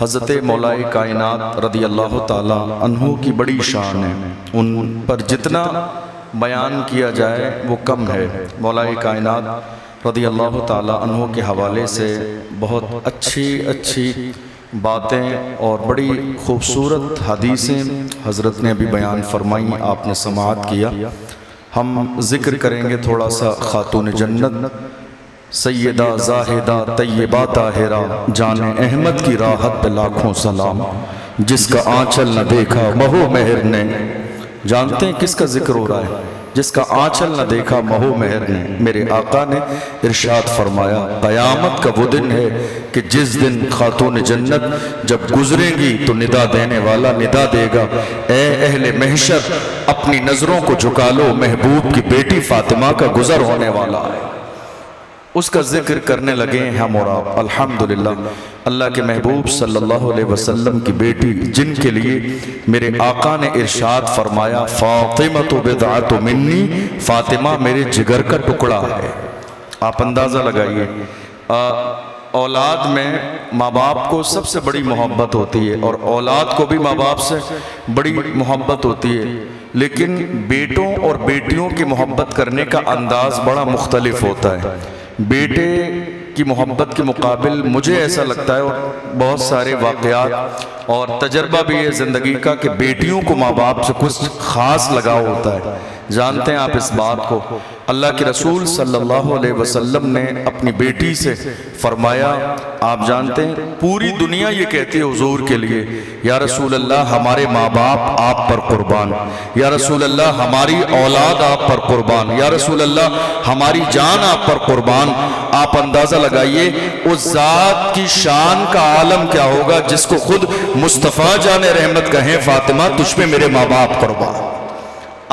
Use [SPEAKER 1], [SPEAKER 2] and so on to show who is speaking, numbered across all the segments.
[SPEAKER 1] حضرت مولا کائنات رضی اللہ تعالی عنہ کی بڑی شان ہے، ان پر جتنا بیان کیا جائے وہ کم ہے۔ مولا کائنات رضی اللہ تعالی عنہ کے حوالے سے بہت اچھی باتیں اور بڑی خوبصورت حدیثیں حضرت نے ابھی بیان فرمائیں، آپ نے سماعت کیا۔ ہم ذکر کریں گے تھوڑا سا خاتون جنت سیدہ زاہدہ طیبہ طاہرہ جان احمد کی راحت پہ لاکھوں سلام، جس کا آنچل نہ دیکھا مہو مہر نے۔ جانتے ہیں کس کا ذکر ہو رہا ہے؟ جس کا آنچل نہ دیکھا مہو مہر نے۔ میرے آقا نے ارشاد فرمایا قیامت کا وہ دن ہے کہ جس دن خاتون جنت جب گزریں گی تو ندا دینے والا ندا دے گا، اے اہل محشر اپنی نظروں کو جھکا لو، محبوب کی بیٹی فاطمہ کا گزر ہونے والا ہے۔ اس کا ذکر کرنے لگے ہیں ہم اور آپ۔ الحمدللہ اللہ کے محبوب صلی اللہ علیہ وسلم کی بیٹی جن کے لیے میرے آقا نے ارشاد فرمایا فاطمہ بضعۃ منی، فاطمہ میرے جگر کا ٹکڑا ہے۔ آپ اندازہ لگائیے، اولاد میں ماں باپ کو سب سے بڑی محبت ہوتی ہے اور اولاد کو بھی ماں باپ سے بڑی محبت ہوتی ہے، لیکن بیٹوں اور بیٹیوں کی محبت کرنے کا انداز بڑا مختلف ہوتا ہے۔ بیٹے کی محبت کے مقابل مجھے ایسا لگتا ہے، اور بہت سارے واقعات اور تجربہ بھی ہے زندگی کا، کہ بیٹیوں کو ماں باپ سے کچھ خاص لگاؤ ہوتا ہے۔ جانتے ہیں آپ اس بات کو؟ اللہ کے رسول صلی اللہ علیہ وسلم نے اپنی بیٹی سے فرمایا، آپ جانتے ہیں پوری دنیا یہ کہتی ہے حضور کے لیے یا رسول اللہ ہمارے ماں باپ آپ پر قربان، یا رسول اللہ ہماری اولاد آپ پر قربان، یا رسول اللہ ہماری جان آپ پر قربان۔ آپ اندازہ لگائیے اس ذات کی شان کا عالم کیا ہوگا جس کو خود مصطفیٰ جان رحمت کہیں فاطمہ تجھ پہ میرے ماں باپ قربان۔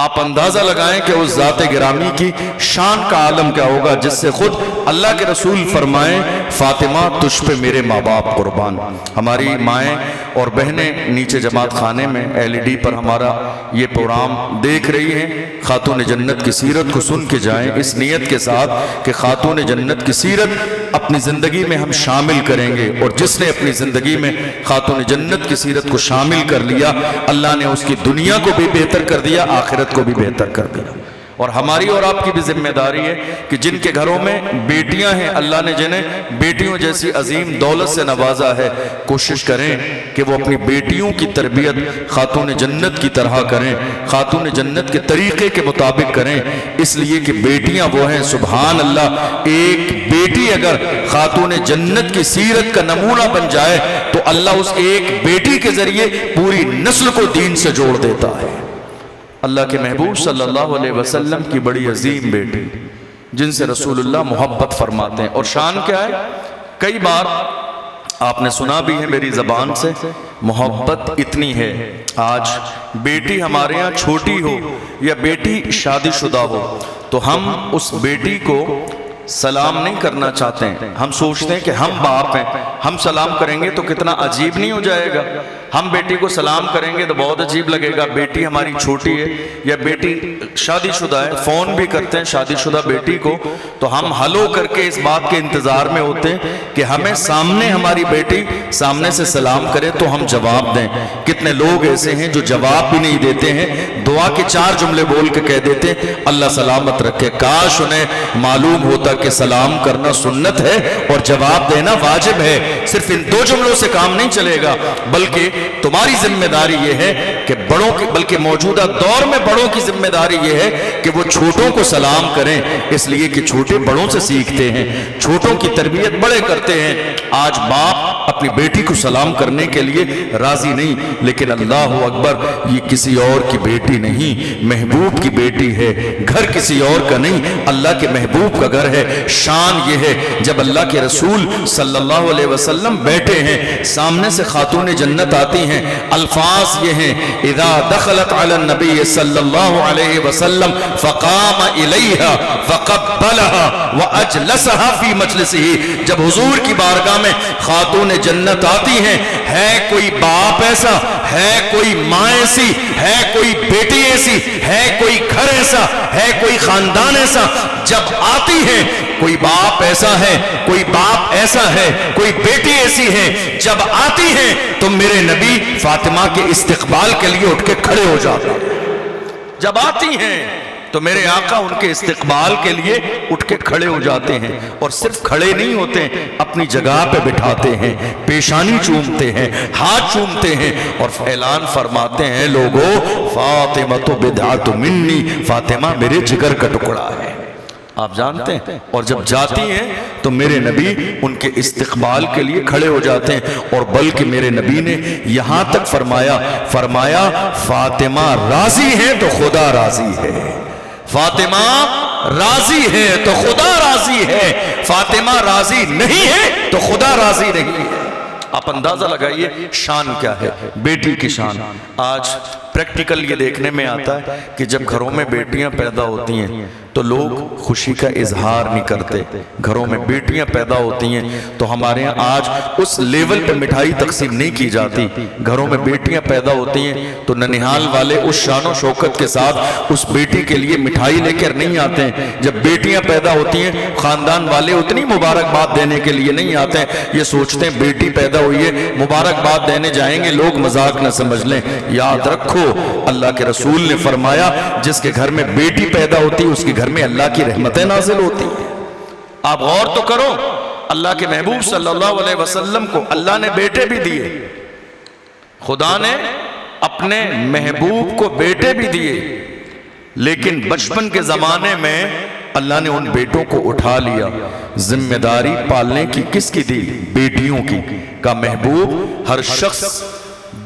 [SPEAKER 1] آپ اندازہ لگائیں کہ اس ذات گرامی کی شان کا عالم کیا ہوگا جس سے خود اللہ کے رسول فرمائیں فاطمہ تجھ پہ میرے ماں باپ قربان۔ ہماری مائیں اور بہنیں نیچے جماعت خانے میں LED پر ہمارا یہ پروگرام دیکھ رہی ہیں، خاتون جنت کی سیرت کو سن کے جائیں اس نیت کے ساتھ کہ خاتون جنت کی سیرت اپنی زندگی میں ہم شامل کریں گے، اور جس نے اپنی زندگی میں خاتون جنت کی سیرت کو شامل کر لیا اللہ نے اس کی دنیا کو بھی بہتر کر دیا، آخرت کو بھی بہتر کر دیا۔ اور ہماری اور آپ کی بھی ذمہ داری ہے کہ جن کے گھروں میں بیٹیاں ہیں، اللہ نے جنہیں بیٹیوں جیسی عظیم دولت سے نوازا ہے، کوشش کریں کہ وہ اپنی بیٹیوں کی تربیت خاتون جنت کی طرح کریں، خاتون جنت کے طریقے کے مطابق کریں، اس لیے کہ بیٹیاں وہ ہیں سبحان اللہ، ایک بیٹی اگر خاتون جنت کی سیرت کا نمونہ بن جائے تو اللہ اس ایک بیٹی کے ذریعے پوری نسل کو دین سے جوڑ دیتا ہے۔ اللہ کے محبوب صلی اللہ علیہ وسلم کی بڑی عظیم بیٹی جن سے رسول اللہ محبت فرماتے ہیں، اور شان کیا ہے؟ کئی بار آپ نے سنا بھی ہے میری زبان سے، محبت اتنی ہے آج بیٹی ہمارے ہاں چھوٹی ہو یا بیٹی شادی شدہ ہو تو ہم اس بیٹی کو سلام نہیں کرنا چاہتے ہیں۔ ہم سوچتے ہیں کہ ہم باپ ہیں، ہم سلام کریں گے تو کتنا عجیب نہیں ہو جائے گا؟ ہم بیٹی کو سلام کریں گے تو بہت عجیب لگے گا، بیٹی ہماری چھوٹی ہے یا بیٹی شادی شدہ ہے، فون بھی کرتے ہیں شادی شدہ بیٹی کو تو ہم ہلو کر کے اس بات کے انتظار میں ہوتے ہیں کہ ہمیں سامنے ہماری بیٹی سامنے سے سلام کرے تو ہم جواب دیں۔ کتنے لوگ ایسے ہیں جو جواب بھی نہیں دیتے ہیں، دعا کے 4 جملے بول کے کہہ دیتے ہیں اللہ سلامت رکھے۔ کاش انہیں معلوم ہوتا کہ سلام کرنا سنت ہے اور جواب دینا واجب ہے۔ صرف ان 2 جملوں سے کام نہیں چلے گا، بلکہ تمہاری ذمہ داری یہ ہے کہ بڑوں کی، بلکہ موجودہ دور میں بڑوں کی ذمہ داری یہ ہے کہ وہ چھوٹوں کو سلام کریں، اس لیے کہ چھوٹے بڑوں سے سیکھتے ہیں، چھوٹوں کی تربیت بڑے کرتے ہیں۔ آج باپ اپنی بیٹی کو سلام کرنے کے لیے راضی نہیں، لیکن اللہ اکبر یہ کسی اور کی بیٹی نہیں، محبوب کی بیٹی ہے، گھر کسی اور کا نہیں، اللہ کے محبوب کا گھر ہے۔ شان یہ ہے جب اللہ کے رسول صلی اللہ علیہ وسلم بیٹھے ہیں، سامنے سے خاتون جنت آتی ہیں، الفاظ یہ ہیں اذا دخلت علی النبی صلی اللہ علیہ وسلم فقام الیہا فقبلہا واجلسہا فی مجلسہ۔ جب حضور کی بارگاہ میں خاتون جنت آتی ہیں، ہے کوئی باپ ایسا، ہے کوئی ماں ایسی، ہے کوئی بیٹی ایسی، ہے کوئی گھر ایسا، ہے کوئی خاندان ایسا، جب آتی ہیں کوئی باپ ایسا ہے، کوئی باپ ایسا ہے، کوئی بیٹی ایسی ہے، جب آتی ہیں تو میرے نبی فاطمہ کے استقبال کے لیے اٹھ کے کھڑے ہو جاتے ہیں۔ جب آتی ہیں تو میرے آقا ان کے استقبال کے لیے اٹھ کے کھڑے ہو جاتے ہیں، اور صرف کھڑے نہیں ہوتے، اپنی جگہ پہ بٹھاتے ہیں، پیشانی چومتے ہیں، ہاتھ چومتے ہیں، اور اعلان فرماتے ہیں لوگو فاطمہ تو بدعت منی، فاطمہ میرے جگر کا ٹکڑا ہے۔ آپ جانتے ہیں، اور جب جاتی ہیں تو میرے نبی ان کے استقبال کے لیے کھڑے ہو جاتے ہیں، اور بلکہ میرے نبی نے یہاں تک فرمایا فاطمہ راضی ہے تو خدا راضی ہے، فاطمہ راضی ہے تو خدا راضی ہے، فاطمہ راضی نہیں ہے تو خدا راضی نہیں ہے۔ آپ اندازہ لگائیے شان کیا ہے بیٹی کی شان۔ آج پریکٹیکل یہ دیکھنے میں آتا ہے کہ جب گھروں میں بیٹیاں پیدا ہوتی ہیں تو لوگ خوشی کا اظہار نہیں کرتے، گھروں میں بیٹیاں پیدا ہوتی ہیں تو ہمارے ہاں آج اس لیول پہ مٹھائی تقسیم نہیں کی جاتی، گھروں میں بیٹیاں پیدا ہوتی ہیں تو ننہال والے اس شان و شوکت کے ساتھ اس بیٹی کے لیے مٹھائی لے کر نہیں آتے ہیں۔ جب بیٹیاں پیدا ہوتی ہیں خاندان والے اتنی مبارکباد دینے کے لیے نہیں آتے ہیں، یہ سوچتے ہیں بیٹی پیدا ہوئی ہے مبارکباد دینے جائیں گے لوگ مذاق نہ سمجھ لیں۔ یاد رکھو اللہ کے رسول نے فرمایا جس کے گھر میں بیٹی پیدا ہوتی ہے اس کے گھر میں اللہ کی رحمتیں نازل ہوتی ہیں۔ آپ غور تو کرو، اللہ کے محبوب صلی اللہ علیہ وسلم کو اللہ نے بیٹے بھی دیے، خدا نے اپنے محبوب کو بیٹے بھی دیے، لیکن بچپن کے زمانے میں اللہ نے ان بیٹوں کو اٹھا لیا۔ ذمہ داری پالنے کی کس کی دی؟ بیٹیوں کی۔ کا محبوب ہر شخص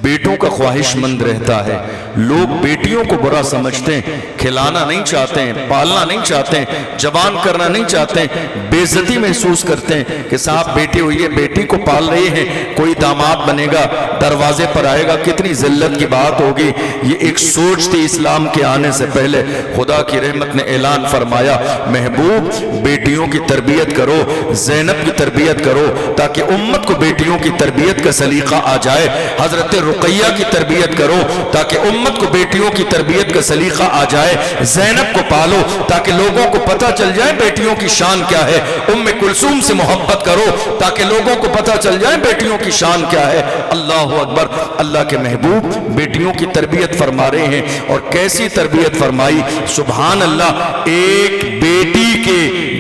[SPEAKER 1] بیٹوں کا خواہش مند رہتا ہے، لوگ بیٹیوں کو برا سمجھتے ہیں، کھلانا نہیں چاہتے ہیں، پالنا نہیں چاہتے ہیں، جوان کرنا نہیں چاہتے ہیں، بے عزتی محسوس کرتے ہیں کہ صاحب بیٹی ہوئی ہے بیٹی کو پال رہے ہیں، کوئی داماد بنے گا دروازے پر آئے گا کتنی ذلت کی بات ہوگی۔ یہ ایک سوچ تھی اسلام کے آنے سے پہلے۔ خدا کی رحمت نے اعلان فرمایا محبوب بیٹیوں کی تربیت کرو، زینب کی تربیت کرو تاکہ امت کو بیٹیوں کی تربیت کا سلیقہ آ جائے، حضرت رقیہ کی تربیت کرو تاکہ امت کو بیٹیوں کی تربیت کا سلیقہ آ جائے، زینب کو پالو تاکہ لوگوں کو پتہ چل جائے بیٹیوں کی شان کیا ہے، ام کلثوم سے محبت کرو تاکہ لوگوں کو پتہ چل جائے بیٹیوں کی شان کیا ہے۔ اللہ اکبر، اللہ کے محبوب بیٹیوں کی تربیت فرما رہے ہیں، اور کیسی تربیت فرمائی، سبحان اللہ، ایک بیٹی کے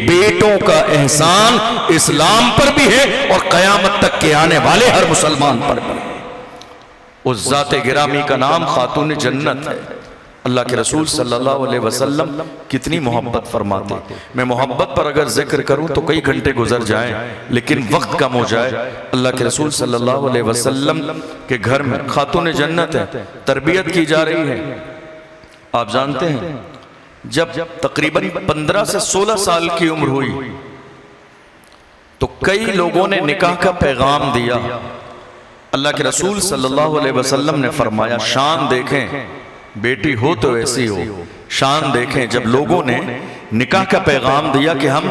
[SPEAKER 1] بیٹوں کا احسان اسلام پر بھی ہے اور قیامت تک کے آنے والے ہر مسلمان پر بھی ہے۔ اس ذات گرامی کا نام خاتون جنت ہے۔ اللہ کے رسول صلی اللہ علیہ وسلم کتنی محبت فرماتے، میں محبت پر اگر ذکر کروں تو کئی گھنٹے گزر جائیں لیکن وقت کم ہو جائے۔ اللہ کے رسول صلی اللہ علیہ وسلم کے گھر میں خاتون جنت ہے، تربیت کی جا رہی ہے۔ آپ جانتے ہیں جب تقریباً 15 سے 16 سال کی عمر ہوئی تو کئی لوگوں نے نکاح کا پیغام دیا۔ اللہ کے رسول صلی اللہ علیہ وسلم نے فرمایا شان دیکھیں، بیٹی ہو تو ایسی ہو، شان دیکھیں۔ جب لوگوں نے نکاح کا پیغام دیا کہ ہم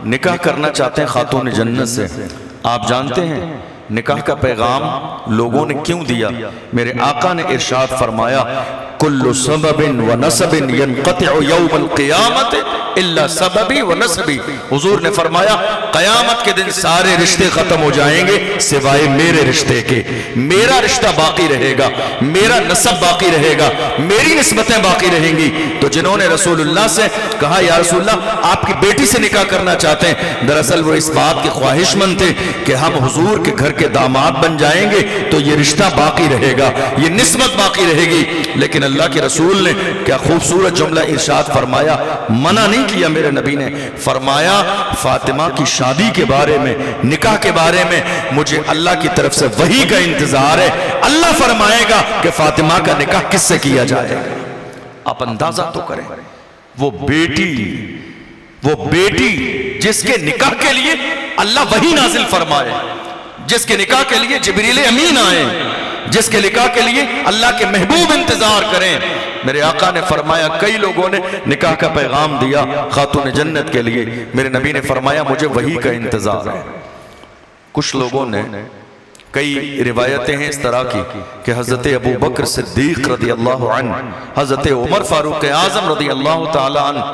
[SPEAKER 1] نکاح کرنا چاہتے ہیں خاتون جنت سے، آپ جانتے ہیں نکاح کا پیغام لوگوں نے کیوں دیا؟ میرے آقا نے ارشاد فرمایا کل سبب و نسب ینقطع یوم القیامت الا سببی و نسبی۔ حضور نے فرمایا قیامت کے دن سارے رشتے ختم ہو جائیں گے سوائے میرے رشتے کے، میرا رشتہ باقی رہے گا، میرا نسب باقی رہے گا، میری نسبتیں باقی رہیں گی۔ تو جنہوں نے رسول اللہ سے کہا یا رسول اللہ آپ کی بیٹی سے نکاح کرنا چاہتے ہیں، دراصل وہ اس بات کے خواہش مند تھے کہ ہم حضور کے گھر کے داماد بن جائیں گے تو یہ رشتہ باقی رہے گا، یہ نسبت باقی رہے گی۔ لیکن اللہ کے رسول نے کیا خوبصورت جملہ ارشاد فرمایا، منع نہیں کیا میرے نبی نے، فرمایا فاطمہ کی شادی کے بارے میں، نکاح کے بارے میں مجھے اللہ کی طرف سے وحی کا انتظار ہے، اللہ فرمائے گا کہ فاطمہ کا نکاح کس سے کیا جائے گا۔ آپ اندازہ تو کریں وہ بیٹی جس کے نکاح کے لیے اللہ وحی نازل فرمائے، جس کے نکاح کے لیے جبریل امین آئے، جس کے نکاح کے لیے اللہ کے محبوب انتظار کریں۔ میرے آقا نے فرمایا کئی لوگوں نے نکاح کا پیغام دیا خاتون جنت کے لیے، میرے نبی نے فرمایا مجھے وحی کا انتظار ہے۔ کچھ لوگوں نے، کئی روایتیں ہیں اس طرح کی کہ حضرت ابو بکر صدیق رضی اللہ عنہ، حضرت عمر فاروق اعظم رضی اللہ تعالی عنہ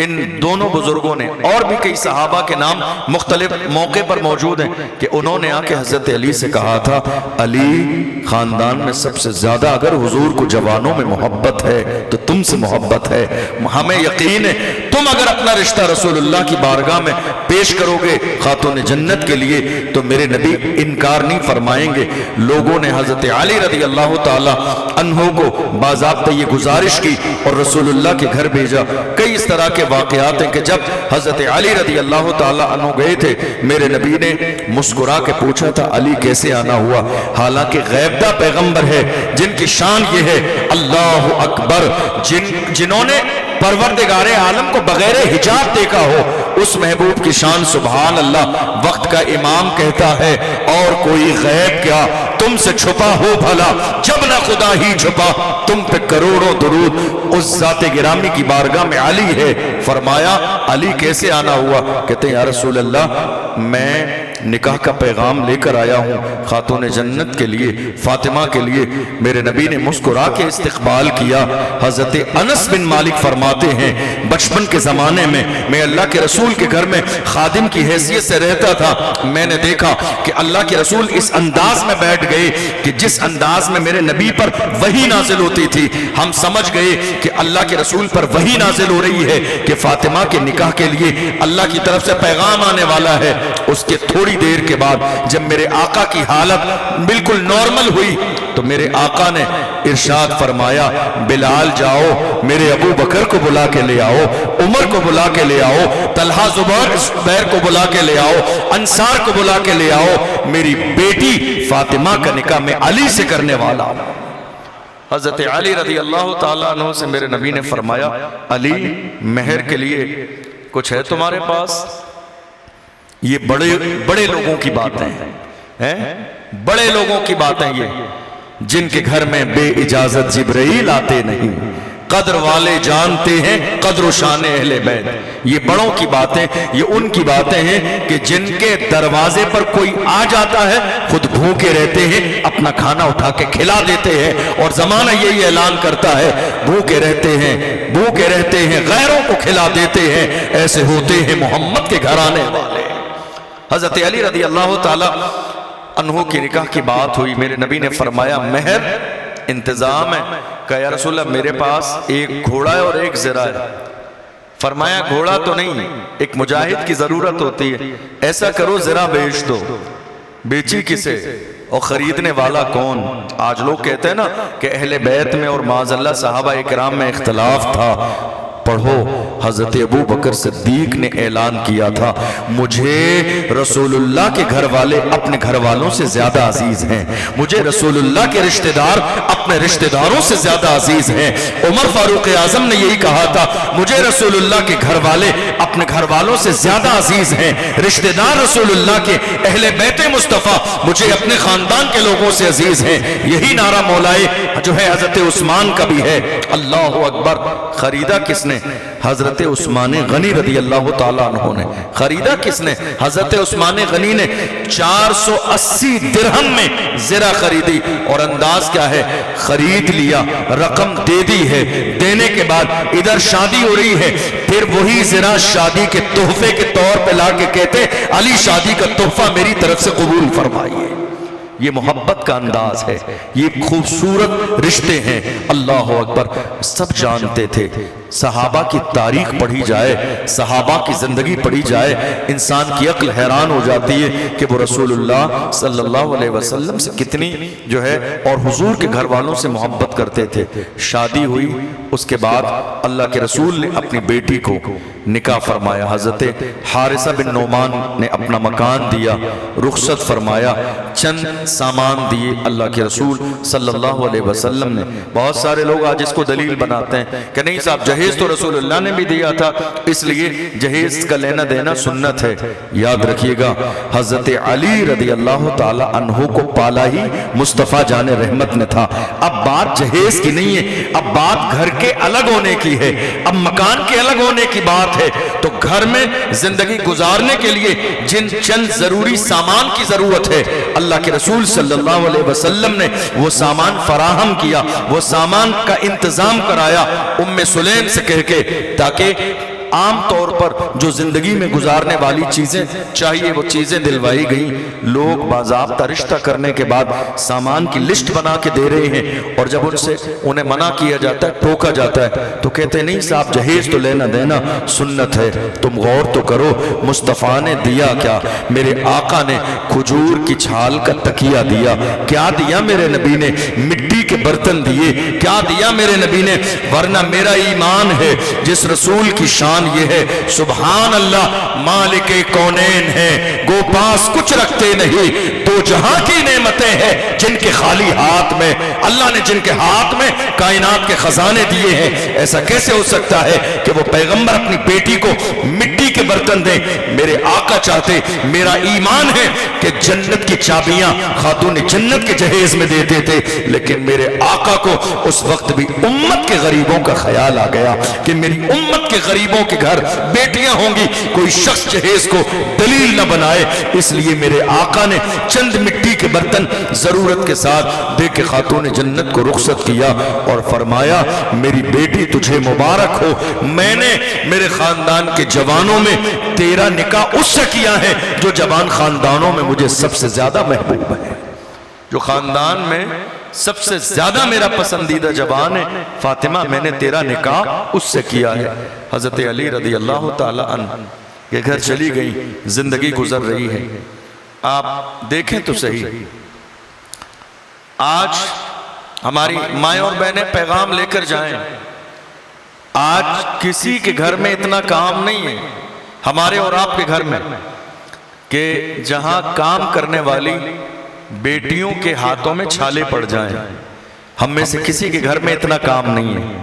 [SPEAKER 1] ان دونوں بزرگوں نے اور بھی کئی صحابہ کے نام مختلف موقع پر موجود ہیں کہ انہوں نے آ کے حضرت علی سے کہا تھا علی خاندان میں سب سے زیادہ اگر حضور کو جوانوں میں محبت ہے تو تم سے محبت ہے، ہمیں یقین ہے تم اگر اپنا رشتہ رسول اللہ کی بارگاہ میں پیش کرو گے خاتون جنت کے لیے تو میرے نبی انکار نہیں فرمائیں گے۔ لوگوں نے حضرت علی رضی اللہ تعالی عنہ کو باضابطہ یہ گزارش کی اور رسول اللہ کے گھر بھیجا۔ کئی اس طرح کے واقعات ہیں کہ جب حضرت علی رضی اللہ تعالی عنہ گئے تھے میرے نبی نے مسکرا کے پوچھا تھا علی کیسے آنا ہوا، حالانکہ غیبدہ پیغمبر ہے جن کی شان یہ ہے اللہ اکبر، جنہوں نے پروردگار عالم کو بغیر حجاب دیکھا ہو، اس محبوب کی شان سبحان اللہ۔ وقت کا امام کہتا ہے اور کوئی غیب کیا تم سے چھپا ہو بھلا، جب نہ خدا ہی چھپا تم پہ کروڑوں درود۔ اس ذات گرامی کی بارگاہ میں علی ہے، فرمایا علی کیسے آنا ہوا؟ کہتے ہیں یا رسول اللہ میں نکاح کا پیغام لے کر آیا ہوں خاتون جنت کے لیے، فاطمہ کے لیے۔ میرے نبی نے مسکرا کے استقبال کیا۔ حضرت انس بن مالک فرماتے ہیں بچپن کے زمانے میں اللہ کے رسول کے گھر میں خادم کی حیثیت سے رہتا تھا، میں نے دیکھا کہ اللہ کے رسول اس انداز میں بیٹھ گئے کہ جس انداز میں میرے نبی پر وحی نازل ہوتی تھی، ہم سمجھ گئے کہ اللہ کے رسول پر وحی نازل ہو رہی ہے کہ فاطمہ کے نکاح کے لیے اللہ کی طرف سے پیغام آنے والا ہے۔ اس کے تھوڑی دیر کے بعد جب میرے آقا کی حالت بالکل نارمل ہوئی تو میرے آقا نے ارشاد فرمایا بلال جاؤ میرے ابو بکر کو بلا کے لے آؤ، عمر کو بلا کے لے آؤ، طلحہ زبیر کو بلا کے لے آؤ، انصار کو بلا کے لے آؤ، میری بیٹی فاطمہ کا نکاح میں علی سے کرنے والا ہوں۔ حضرت علی رضی اللہ تعالیٰ عنہ سے میرے نبی نے فرمایا علی مہر کے لیے کچھ ہے تمہارے پاس؟ یہ بڑے لوگوں کی باتیں ہیں، بڑے لوگوں کی باتیں یہ جن کے گھر میں بے اجازت جبرائیل آتے نہیں، قدر والے جانتے ہیں قدر و شان اہل بیت۔ یہ بڑوں کی باتیں، یہ ان کی باتیں ہیں کہ جن کے دروازے پر کوئی آ جاتا ہے خود بھوکے رہتے ہیں، اپنا کھانا اٹھا کے کھلا دیتے ہیں، اور زمانہ یہی اعلان کرتا ہے بھوکے رہتے ہیں غیروں کو کھلا دیتے ہیں، ایسے ہوتے ہیں محمد کے گھرانے والے۔ حضرت علی رضی اللہ تعالی عنہ کی نکاح کی بات ہوئی، میرے نبی نے فرمایا مہر انتظام ہے؟ کہا یا رسول اللہ میرے پاس ایک گھوڑا ہے اور ایک زرہ ہے۔ فرمایا گھوڑا تو نہیں، ایک مجاہد کی ضرورت ہوتی ہے، ایسا کرو زرہ بیچ دو۔ بیچی کسے اور خریدنے والا کون؟ آج لوگ کہتے ہیں نا کہ اہل بیت میں اور معاذ اللہ صحابہ اکرام میں اختلاف تھا۔ پڑھو حضرت ابو بکر صدیق نے اعلان کیا تھا مجھے رسول اللہ کے گھر والے اپنے گھر والوں سے زیادہ عزیز ہیں، مجھے رسول اللہ کے رشتہ دار اپنے رشتہ داروں سے زیادہ عزیز ہیں۔ عمر فاروق اعظم نے یہی کہا تھا مجھے رسول اللہ کے گھر والے اپنے گھر والوں سے زیادہ عزیز ہیں، رشتہ دار رسول اللہ کے اہل بیت مصطفیٰ مجھے اپنے خاندان کے لوگوں سے عزیز ہیں۔ یہی نعرہ مولائے جو ہے حضرت عثمان کا بھی ہے، اللہ اکبر۔ خریدا کس نے؟ حضرت عثمان غنی رضی اللہ تعالیٰ عنہ نے۔ خریدا کس نے؟ حضرت عثمان غنی نے 480 درہم میں زرہ خریدی، اور انداز کیا ہے؟ خرید لیا، رقم دے دی ہے، دینے کے بعد ادھر شادی ہو رہی ہے، پھر وہی زرہ شادی کے تحفے کے طور پہ لا کے کہتے علی شادی کا تحفہ میری طرف سے قبول فرمائیے۔ یہ محبت کا انداز ہے، یہ خوبصورت رشتے ہیں، اللہ اکبر۔ سب جانتے تھے، صحابہ کی تاریخ پڑھی جائے، صحابہ کی زندگی پڑھی جائے، انسان کی عقل حیران ہو جاتی ہے کہ وہ رسول اللہ صلی اللہ علیہ وسلم سے کتنی جو ہے اور حضور کے گھر والوں سے محبت کرتے تھے۔ شادی ہوئی، اس کے بعد اللہ کے رسول نے اپنی بیٹی کو نکاح فرمایا۔ حضرت حارثہ بن نعمان نے اپنا مکان دیا، رخصت فرمایا، چند سامان دیے اللہ کے رسول صلی اللہ علیہ وسلم نے۔ بہت سارے لوگ آج اس کو دلیل بناتے ہیں کہ نہیں صاحب جہیز تو رسول اللہ نے بھی دیا تھا، اس لیے جہیز کا لینا دینا سنت ہے۔ یاد رکھیے گا حضرت علی رضی اللہ تعالی عنہ کو پالا ہی مصطفیٰ جان رحمت نے تھا۔ اب بات جہیز کی نہیں ہے، اب بات گھر کے الگ ہونے کی ہے، اب مکان کے الگ ہونے کی بات ہے۔ تو گھر میں زندگی گزارنے کے لیے جن چند ضروری سامان کی ضرورت ہے اللہ کے رسول صلی اللہ علیہ وسلم نے وہ سامان فراہم کیا، وہ سامان کا انتظام کرایا ام سلیم سے کہہ کے، تاکہ عام طور پر جو زندگی میں گزارنے والی چیزیں چاہیے وہ چیزیں دلوائی گئیں. لوگ باضابطہ رشتہ کرنے کے بعد سامان کی لسٹ بنا کے دے رہے ہیں اور جب ان سے انہیں منع کیا جاتا ہے, ٹوکا جاتا ہے تو کہتے نہیں صاحب جہیز تو لینا دینا سنت ہے. تم غور تو کرو مصطفیٰ نے دیا کیا. میرے آقا نے کھجور کی چھال کا تکیہ دیا. کیا دیا میرے نبی نے؟ مٹی کے برتن دیے. کیا دیا میرے نبی نے؟ ورنہ میرا ایمان ہے جس رسول کی شان یہ ہے سبحان اللہ مالک کونین ہے, گو پاس کچھ رکھتے نہیں, دو جہاں کی نعمتیں ہیں جن کے خالی ہاتھ میں اللہ نے جن کے ہاتھ میں کائنات کے خزانے دیے ہیں. ایسا کیسے ہو سکتا ہے کہ وہ پیغمبر اپنی بیٹی کو مٹی کے برتن دیں؟ میرے آقا چاہتے, میرا ایمان ہے کہ جنت کی چابیاں خاتون جنت کے جہیز میں دیتے تھے, لیکن میرے آقا کو اس وقت بھی امت کے غریبوں کا خیال آ گیا کہ میری امت کے غریبوں کے گھر بیٹیاں ہوں گی, کوئی شخص جہیز کو دلیل نہ بنائے. اس لیے میرے آقا نے چند مٹی کے برتن ضرورت کے ساتھ دے کے خاتون جنت کو رخصت کیا اور فرمایا میری بیٹی تجھے مبارک ہو, میں نے میرے خاندان کے جوانوں میں تیرا نکاح اس سے کیا ہے جو جوان خاندانوں میں مجھے سب سے زیادہ محبوب ہے. جو خاندان میں سب سے زیادہ میرا پسندیدہ جوان ہے فاطمہ, میں نے تیرا نکاح اس سے کیا ہے. حضرت علی رضی اللہ تعالی عنہ کے گھر چلی گئی, زندگی گزر رہی ہے. آپ دیکھیں تو صحیح, آج ہماری مائیں اور بہنیں پیغام لے کر جائیں, آج کسی کے گھر میں اتنا کام نہیں ہے ہمارے اور آپ کے گھر میں کہ جہاں کام کرنے والی بیٹیوں کے ہاتھوں میں چھالے پڑ جائیں. ہم میں سے کسی کے گھر میں اتنا کام نہیں ہے,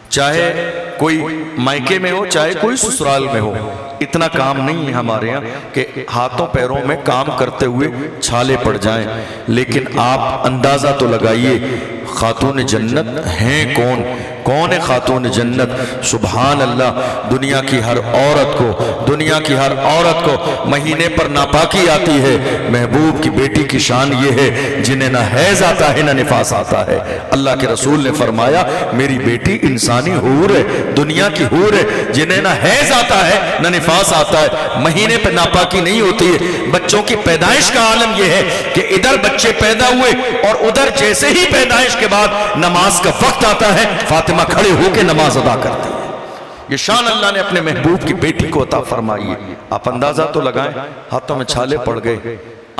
[SPEAKER 1] چاہے کوئی مائکے میں ہو چاہے کوئی سسرال میں ہو, اتنا کام نہیں ہے ہمارے یہاں کہ ہاتھوں پیروں میں کام کرتے ہوئے چھالے پڑ جائیں. لیکن آپ اندازہ تو لگائیے خاتون جنت ہیں کون؟ کون ہے خاتون جنت؟ سبحان اللہ, دنیا کی ہر عورت کو مہینے پر ناپاکی آتی ہے, محبوب کی بیٹی کی شان یہ ہے جنہیں نہ حیض آتا ہے نہ نفاس آتا ہے. اللہ کے رسول نے فرمایا میری بیٹی انسانی حور ہے, دنیا کی حور ہے, جنہیں نہ حیض آتا ہے نہ نفاس آتا ہے, مہینے پر ناپاکی نہیں ہوتی ہے. بچوں کی پیدائش کا عالم یہ ہے کہ ادھر بچے پیدا ہوئے اور ادھر جیسے ہی پیدائش کے بعد نماز کا وقت آتا ہے فاطمہ کھڑے ہو کے نماز ادا کرتی ہے. یہ شان اللہ نے اپنے محبوب کی بیٹی کو عطا فرمائی ہے. آپ اندازہ تو لگائیں, ہاتھوں میں چھالے پڑ گئے.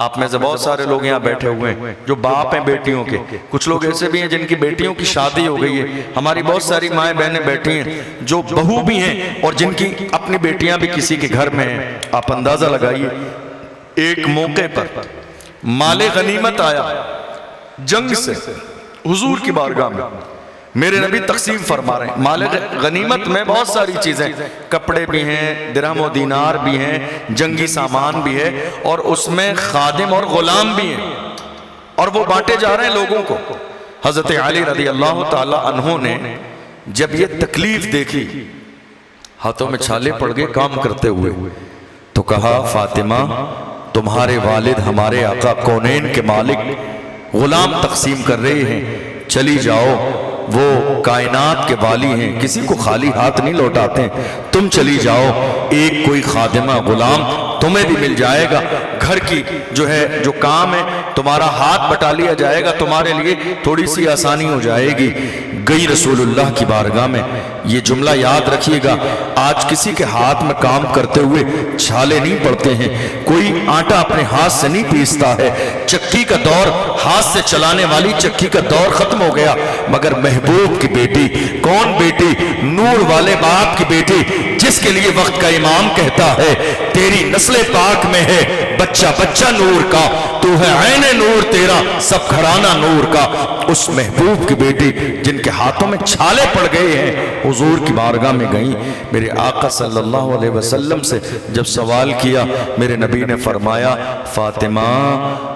[SPEAKER 1] آپ میں سے بہت سارے لوگ یہاں بیٹھے ہوئے ہیں جو باپ ہیں بیٹیوں کے, کچھ لوگ ایسے بھی ہیں جن کی بیٹیوں کی شادی ہو گئی ہے. ہماری بہت ساری مائیں بہنیں بیٹھی ہیں جو بہو بھی ہیں اور جن کی اپنی بیٹیاں بھی کسی کے گھر میں ہیں. آپ اندازہ لگائیے, ایک موقع پر مال غنیمت آیا جنگ سے حضور کی بارگاہ میں, میرے نبی تقسیم فرما رہے ہیں. مال غنیمت میں بہت ساری چیزیں, کپڑے بھی ہیں, درہم و دینار بھی ہیں, جنگی سامان بھی ہے, اور اس میں خادم اور غلام بھی ہیں, اور وہ بانٹے جا رہے ہیں لوگوں کو. حضرت علی رضی اللہ تعالی عنہ نے جب یہ تکلیف دیکھی, ہاتھوں میں چھالے پڑ گئے کام کرتے ہوئے, تو کہا فاطمہ تمہارے والد ہمارے آقا کونین کے مالک غلام تقسیم کر رہے ہیں, چلی جاؤ, وہ کائنات کے والی ہیں, کسی کو خالی ہاتھ نہیں لوٹاتے, تم چلی جاؤ, ایک کوئی خادمہ غلام تمہیں بھی مل جائے گا, گھر کی جو کام ہے تمہارا ہاتھ بٹا لیا جائے گا, تمہارے لیے تھوڑی سی آسانی ہو جائے گی. گئی رسول اللہ کی بارگاہ میں. یہ جملہ یاد رکھیے گا, آج کسی کے ہاتھ میں کام کرتے ہوئے چھالے نہیں پڑتے ہیں, کوئی آٹا اپنے ہاتھ سے نہیں پیستا ہے, چکی کا دور, ہاتھ سے چلانے والی چکی کا دور ختم ہو گیا. مگر محبوب کی بیٹی, کون بیٹی؟ نور والے باپ کی بیٹی, جس کے لیے وقت کا امام کہتا ہے تیری نسل پاک میں ہے بچہ بچہ نور کا, تو ہے عین نور تیرا سب گھرانہ نور کا. اس محبوب کی بیٹی جن کے ہاتھوں میں چھالے پڑ گئے ہیں حضور کی بارگاہ میں گئیں. میرے آقا صلی اللہ علیہ وسلم سے جب سوال کیا, میرے نبی نے فرمایا فاطمہ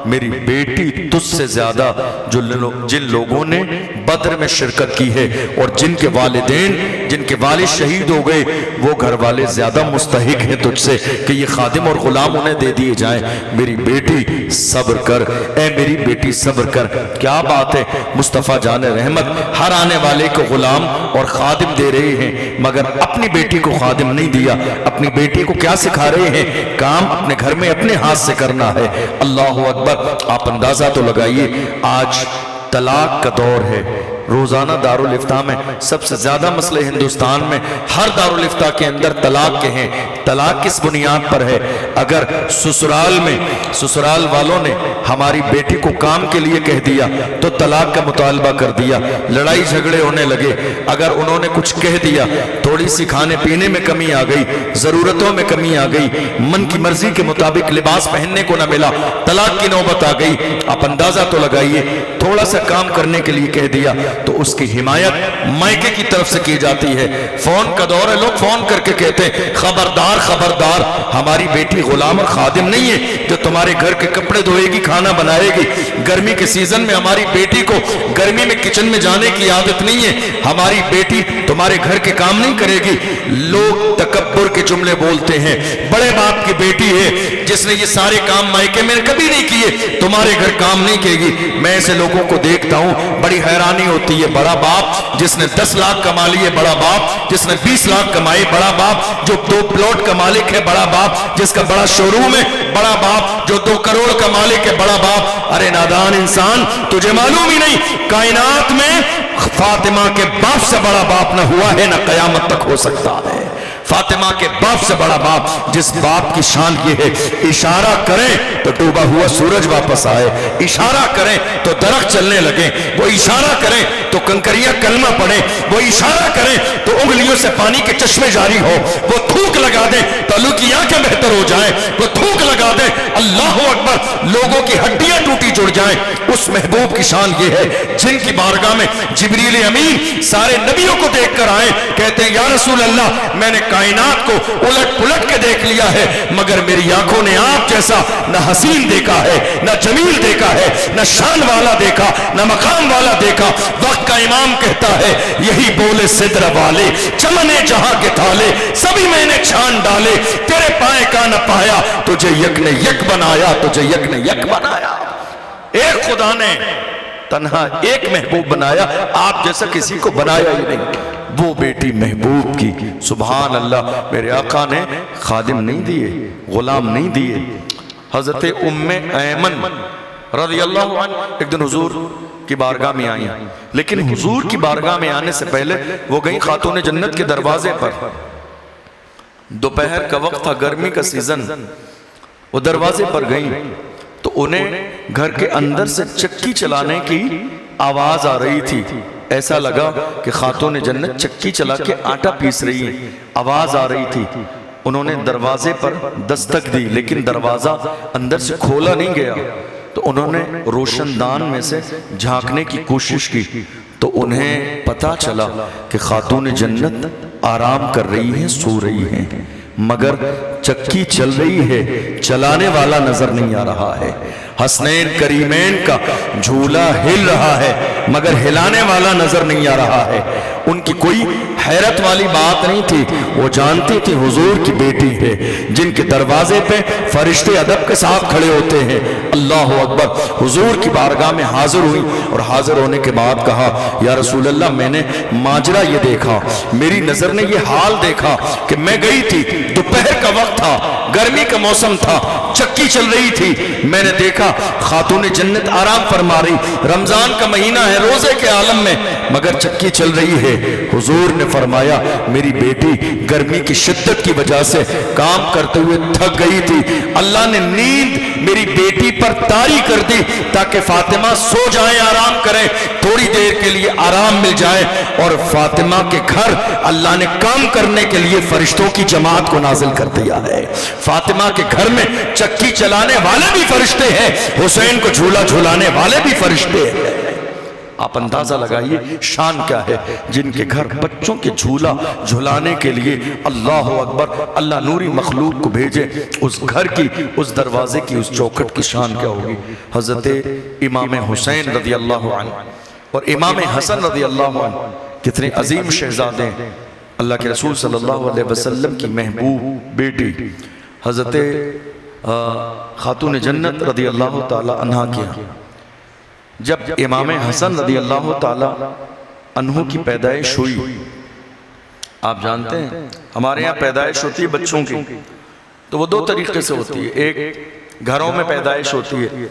[SPEAKER 1] میری بیٹی تجھ سے زیادہ جن لوگوں نے بدر میں شرکت کی ہے اور جن کے والدین جن کے والد شہید ہو گئے, وہ گھر والے زیادہ مستحق ہیں تجھ سے کہ یہ خادم اور غلام انہیں دے دیے جائیں. میری بیٹی سب صبر کر، اے میری بیٹی صبر کر۔ کیا بات ہے، مصطفیٰ جان رحمت ہر آنے والے کو غلام اور خادم دے رہے ہیں، مگر اپنی بیٹی کو خادم نہیں دیا۔ اپنی بیٹی کو کیا سکھا رہے ہیں؟ کام اپنے گھر میں اپنے ہاتھ سے کرنا ہے۔ اللہ اکبر۔ آپ اندازہ تو لگائیے، آج طلاق کا دور ہے۔ روزانہ دارالفتاء میں سب سے زیادہ مسئلے ہندوستان میں ہر دارالفتاء کے اندر طلاق کے ہیں۔ طلاق کس بنیاد پر ہے؟ اگر سسرال میں سسرال والوں نے ہماری بیٹی کو کام کے لیے کہہ دیا تو طلاق کا مطالبہ کر دیا، لڑائی جھگڑے ہونے لگے۔ اگر انہوں نے کچھ کہہ دیا، تھوڑی سی کھانے پینے میں کمی آ گئی، ضرورتوں میں کمی آ گئی، من کی مرضی کے مطابق لباس پہننے کو نہ ملا، طلاق کی نوبت آ گئی۔ آپ اندازہ تو لگائیے، تھوڑا سا کام کرنے کے لیے کہہ دیا تو اس کی حمایت مائکے کی طرف سے کی جاتی ہے۔ فون کا دور ہے، لوگ فون کر کے کہتے ہیں خبردار خبردار، ہماری بیٹی غلام اور خادم نہیں ہے جو تمہارے گھر کے کپڑے دھوئے گی، کھانا بنائے گی۔ گرمی کے سیزن میں ہماری بیٹی کو گرمی میں کچن میں جانے کی عادت نہیں ہے، ہماری بیٹی تمہارے گھر کے کام نہیں کرے گی۔ لوگ تکبر کے جملے بولتے ہیں، بڑے باپ کی بیٹی ہے جس نے یہ سارے کام مائکے میں کبھی نہیں کیے، تمہارے گھر کام نہیں کرے گی۔ میں ایسے لوگوں کو دیکھتا ہوں، بڑی حیرانی ہوتی ہے۔ بڑا باپ جس نے 10 لاکھ کما لیے، بڑا باپ جس نے 20 لاکھ کمائے، بڑا باپ جو 2 پلاٹ کا مالک ہے، بڑا باپ جس کا بڑا شو روم ہے، بڑا باپ جو 2 کروڑ کا مالک ہے، بڑا باپ۔ ارے نادان انسان، تجھے معلوم ہی نہیں کائنات میں فاطمہ کے باپ سے بڑا باپ نہ ہوا ہے، نہ قیامت تک ہو سکتا ہے۔ فاطمہ کے باپ سے بڑا باپ، جس باپ کی شان یہ ہے اشارہ کریں تو ڈوبا ہوا سورج واپس آئے، اشارہ کریں تو درخت چلنے لگے، وہ اشارہ کریں تو کنکریاں کلمہ پڑھیں، وہ اشارہ کریں تو انگلیوں سے پانی کے چشمے جاری ہو، وہ تھوک لگا دیں تو الو کی آنکھیں بہتر ہو جائیں، وہ تھوک لگا دیں اللہ اکبر لوگوں کی ہڈیاں ٹوٹی جڑ جائیں۔ اس محبوب کی شان یہ ہے جن کی بارگاہ میں جبریل امین سارے نبیوں کو دیکھ کر آئے، کہتے ہیں یا رسول اللہ میں نے کائنات کو الٹ پلٹ کے دیکھ لیا ہے، مگر میری آنکھوں نے آپ جیسا نہ حسین دیکھا ہے، نہ جمیل دیکھا ہے، نہ شان والا دیکھا، نہ مقام والا دیکھا۔ وقت کا امام کہتا ہے یہی بولے صدر والے، چمنے جہاں کے تھالے سبھی میں نے چھان ڈالے، تیرے پائے کا نہ پایا، تجھے یک نے یک بنایا، تجھے یک نے یک بنایا۔ ایک خدا نے تنہا ایک محبوب بنایا، آپ جیسا کسی کو بنایا ہی نہیں۔ وہ بیٹی محبوب کی، سبحان اللہ، میرے آقا نے خادم نہیں دیے، غلام نہیں دیے۔ حضرت ام ایمن رضی اللہ عنہ ایک دن حضور کی بارگاہ میں آئی، لیکن حضور کی بارگاہ میں آنے سے پہلے وہ گئی خاتون جنت کے دروازے پر۔ دوپہر کا وقت تھا، گرمی کا سیزن، وہ دروازے پر گئیں تو انہیں گھر کے اندر سے چکی چلانے کی آواز آ رہی تھی۔ ایسا لگا کہ خاتون جنت چکی چلا کے آٹا پیس رہی ہیں، آواز آ رہی تھی۔ انہوں نے دروازے پر دستک دی لیکن دروازہ اندر سے کھولا نہیں گیا، تو انہوں نے روشن دان میں سے جھانکنے کی کوشش کی تو انہیں پتا چلا کہ خاتون جنت آرام کر رہی ہیں، سو رہی ہیں، مگر چکی چل رہی ہے، چلانے والا نظر نہیں آ رہا ہے۔ حسنین کریمین کا جھولا ہل رہا ہے مگر ہلانے والا نظر نہیں آ رہا ہے۔ ان کی کوئی حیرت والی بات نہیں تھی، وہ جانتی تھی حضور کی بیٹی ہے، جن کے دروازے پہ فرشتے ادب کے ساتھ کھڑے ہوتے ہیں۔ اللہ اکبر۔ حضور کی بارگاہ میں حاضر ہوئی اور حاضر ہونے کے بعد کہا یا رسول اللہ میں نے ماجرا یہ دیکھا، میری نظر نے یہ حال دیکھا کہ میں گئی تھی، دوپہر کا وقت تھا، گرمی کا موسم تھا، چکی چل رہی تھی، میں نے دیکھا خاتون جنت آرام فرما رہی، رمضان کا مہینہ ہے، روزے کے عالم میں، مگر چکی چل رہی ہے۔ حضور نے فرمایا میری بیٹی گرمی کی شدت کی وجہ سے کام کرتے ہوئے تھک گئی تھی، اللہ نے نیند میری بیٹی پر طاری کر دی تاکہ فاطمہ سو جائیں، آرام کریں، تھوڑی دیر کے لیے آرام مل جائے۔ اور فاطمہ کے گھر اللہ نے کام کرنے کے لیے فرشتوں کی جماعت کو نازل کر دیا ہے۔ فاطمہ کے گھر میں چکی چلانے والے بھی فرشتے ہیں، حسین کو جھولا جھولانے والے بھی فرشتے ہیں۔ آپ اندازہ لگائیے شان کیا ہے جن کے گھر بچوں کے جھولا جھولانے کے لیے اللہ اکبر اللہ نوری مخلوق کو بھیجے، اس گھر کی، اس دروازے کی، اس چوکھٹ کی شان کیا ہوگی۔ حضرت امام حسین رضی اللہ عنہ اور امام حسن رضی اللہ عنہ کتنے عظیم شہزادے ہیں، اللہ کے رسول صلی اللہ علیہ وسلم کی محبوب بیٹی حضرت خاتون جنت رضی اللہ تعالی عنہ کیا جب امام حسن رضی اللہ تعالی عنہ کی پیدائش ہوئی، آپ جانتے ہیں ہمارے یہاں پیدائش ہوتی ہے بچوں کی تو وہ دو طریقے سے ہوتی ہے، ایک گھروں میں پیدائش ہوتی ہے،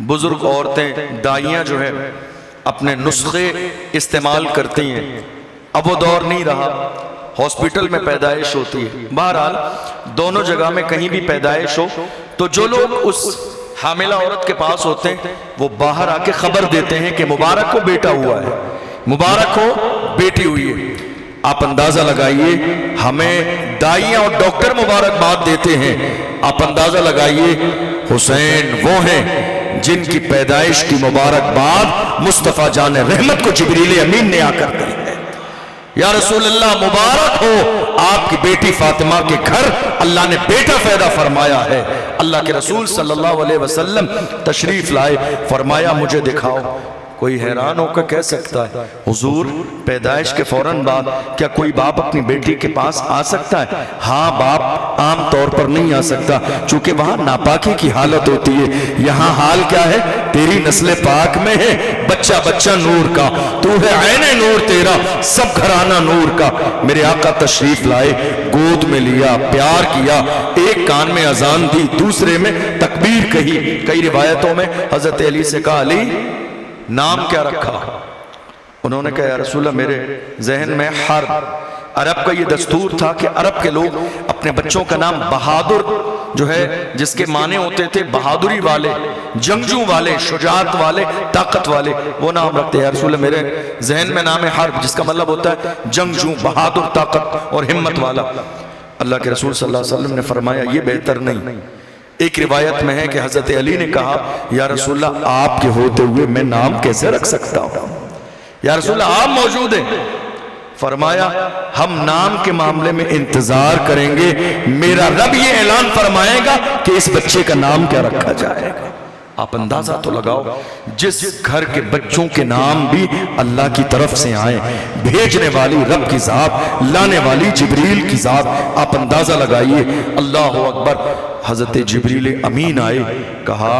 [SPEAKER 1] بزرگ عورتیں دائیاں جو ہے اپنے نسخے استعمال کرتی ہیں، اب وہ دور نہیں رہا، ہاسپٹل میں پیدائش ہوتی ہے۔ بہرحال دونوں جگہ میں کہیں بھی پیدائش ہو تو جو لوگ اس حاملہ عورت کے پاس ہوتے ہیں وہ باہر آ کے خبر دیتے ہیں کہ مبارک ہو بیٹا ہوا ہے، مبارک ہو بیٹی ہوئی ہے۔ آپ اندازہ لگائیے ہمیں دائیاں اور ڈاکٹر مبارکباد دیتے ہیں، آپ اندازہ لگائیے حسین وہ ہیں جن کی پیدائش کی مبارکباد مصطفیٰ جان رحمت کو جبریل امین نے آ کر دی ہے۔ یا رسول اللہ مبارک ہو آپ کی بیٹی فاطمہ کے گھر اللہ نے بیٹا پیدا فرمایا ہے۔ اللہ کے رسول صلی اللہ علیہ وسلم تشریف لائے، فرمایا مجھے دکھاؤ۔ کوئی حیران ہو کر کہہ سکتا ہے حضور پیدائش کے فوراً بعد کیا کوئی باپ اپنی بیٹی کے پاس آ سکتا ہے؟ ہاں باپ عام طور پر نہیں آ سکتا چونکہ وہاں ناپاکی کی حالت ہوتی ہے، یہاں حال کیا ہے تیری نسل پاک میں ہے، بچہ بچہ نور کا، تو ہے عین نور تیرا، سب گھرانہ نور کا۔ میرے آقا تشریف لائے، گود میں لیا، پیار کیا، ایک کان میں اذان دی، دوسرے میں تکبیر کہی۔ کئی روایتوں میں حضرت علی سے کہا علی نام کیا رکھا؟ انہوں نے کہا یا رسول اللہ میرے ذہن میں حرب، عرب کا یہ دستور تھا کہ عرب کے لوگ اپنے بچوں کا نام بہادر جو ہے جس کے معنی ہوتے تھے بہادری والے، جنگجو والے، شجاعت والے، طاقت والے، وہ نام رکھتے ہیں۔ یا رسول اللہ میرے ذہن میں نام حرب جس کا مطلب ہوتا ہے جنگجو، بہادر، طاقت اور ہمت والا۔ اللہ کے رسول صلی اللہ علیہ وسلم نے فرمایا یہ بہتر نہیں۔ ایک روایت میں ہے کہ حضرت علی نے کہا یا رسول اللہ آپ کے ہوتے ہوئے میں نام کیسے رکھ سکتا ہوں؟ یا رسول اللہ آپ موجود ہیں۔ فرمایا ہم نام کے معاملے میں انتظار کریں گے، میرا رب یہ اعلان فرمائے گا کہ اس بچے کا نام کیا رکھا جائے گا۔ آپ اندازہ تو لگاؤ جس گھر کے بچوں کے نام بھی اللہ کی طرف سے آئیں، بھیجنے والی رب کی ذات، لانے والی جبریل کی ذات، آپ اندازہ لگائیے۔ اللہ اکبر۔ حضرت جبریل امین آئے، کہا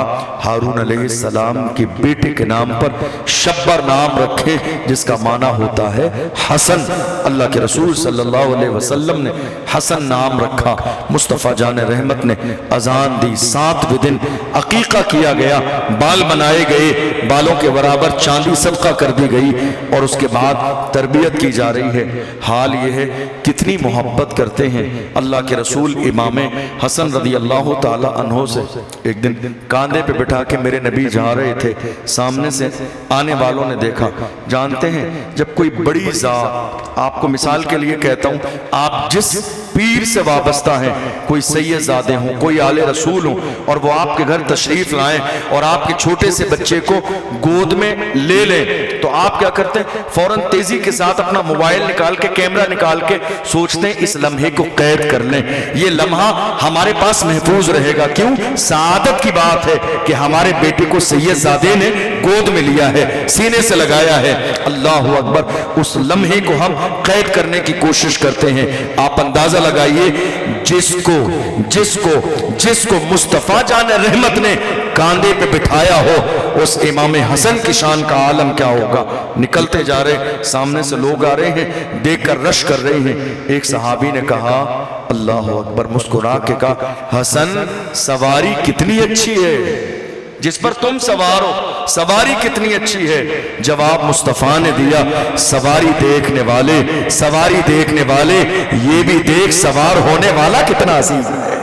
[SPEAKER 1] ہارون علیہ السلام کے بیٹے کے نام پر شبر نام رکھے جس کا معنی ہوتا ہے حسن۔ اللہ کے رسول صلی اللہ علیہ وسلم نے حسن نام رکھا۔ مصطفیٰ جان رحمت نے اذان دی، 7ویں دن عقیقہ کیا گیا، بال بنائے گئے، بالوں کے برابر چاندی صدقہ کر دی گئی اور اس کے بعد تربیت کی جا رہی ہے۔ حال یہ ہے کتنی محبت کرتے ہیں اللہ کے رسول امام حسن رضی اللہ تعالی عنہ سے۔ ایک دن کاندھے پہ بٹھا کے میرے نبی جا رہے تھے، سامنے سے آنے والوں نے دیکھا۔ جانتے ہیں جب کوئی بڑی ذات، آپ کو مثال کے لیے کہتا ہوں، آپ جس پیر سے وابستہ ہیں، کوئی سید زادے ہوں، کوئی آل رسول ہوں، اور وہ آپ کے گھر تشریف لائیں اور آپ کے چھوٹے سے بچے کو گود میں لے لیں تو آپ کیا کرتے ہیں؟ فوراً تیزی کے ساتھ اپنا موبائل نکال کے، کیمرہ نکال کے سوچتے ہیں اس لمحے کو قید کر لیں، یہ لمحہ ہمارے پاس محفوظ رہے گا۔ کیوں؟ سعادت کی بات ہے کہ ہمارے بیٹے کو سید زادے نے گود میں لیا ہے، سینے سے لگایا ہے۔ اللہ اکبر۔ اس لمحے کو ہم قید کرنے کی کوشش کرتے ہیں۔ آپ اندازہ لگائیے جس کو مصطفیٰ جان رحمت نے کاندھے پہ بٹھایا ہو، اس امام حسن کی شان کا عالم کیا ہوگا۔ نکلتے جا رہے، سامنے سے لوگ آ رہے ہیں، دیکھ کر رش کر رہے ہیں۔ ایک صحابی نے کہا اللہ اکبر، مسکرا کے کہا حسن سواری کتنی اچھی ہے جس پر تم سوار ہو، سواری کتنی اچھی ہے۔ جواب مصطفیٰ نے دیا سواری دیکھنے والے یہ بھی دیکھ سوار ہونے والا کتنا عظیم ہے،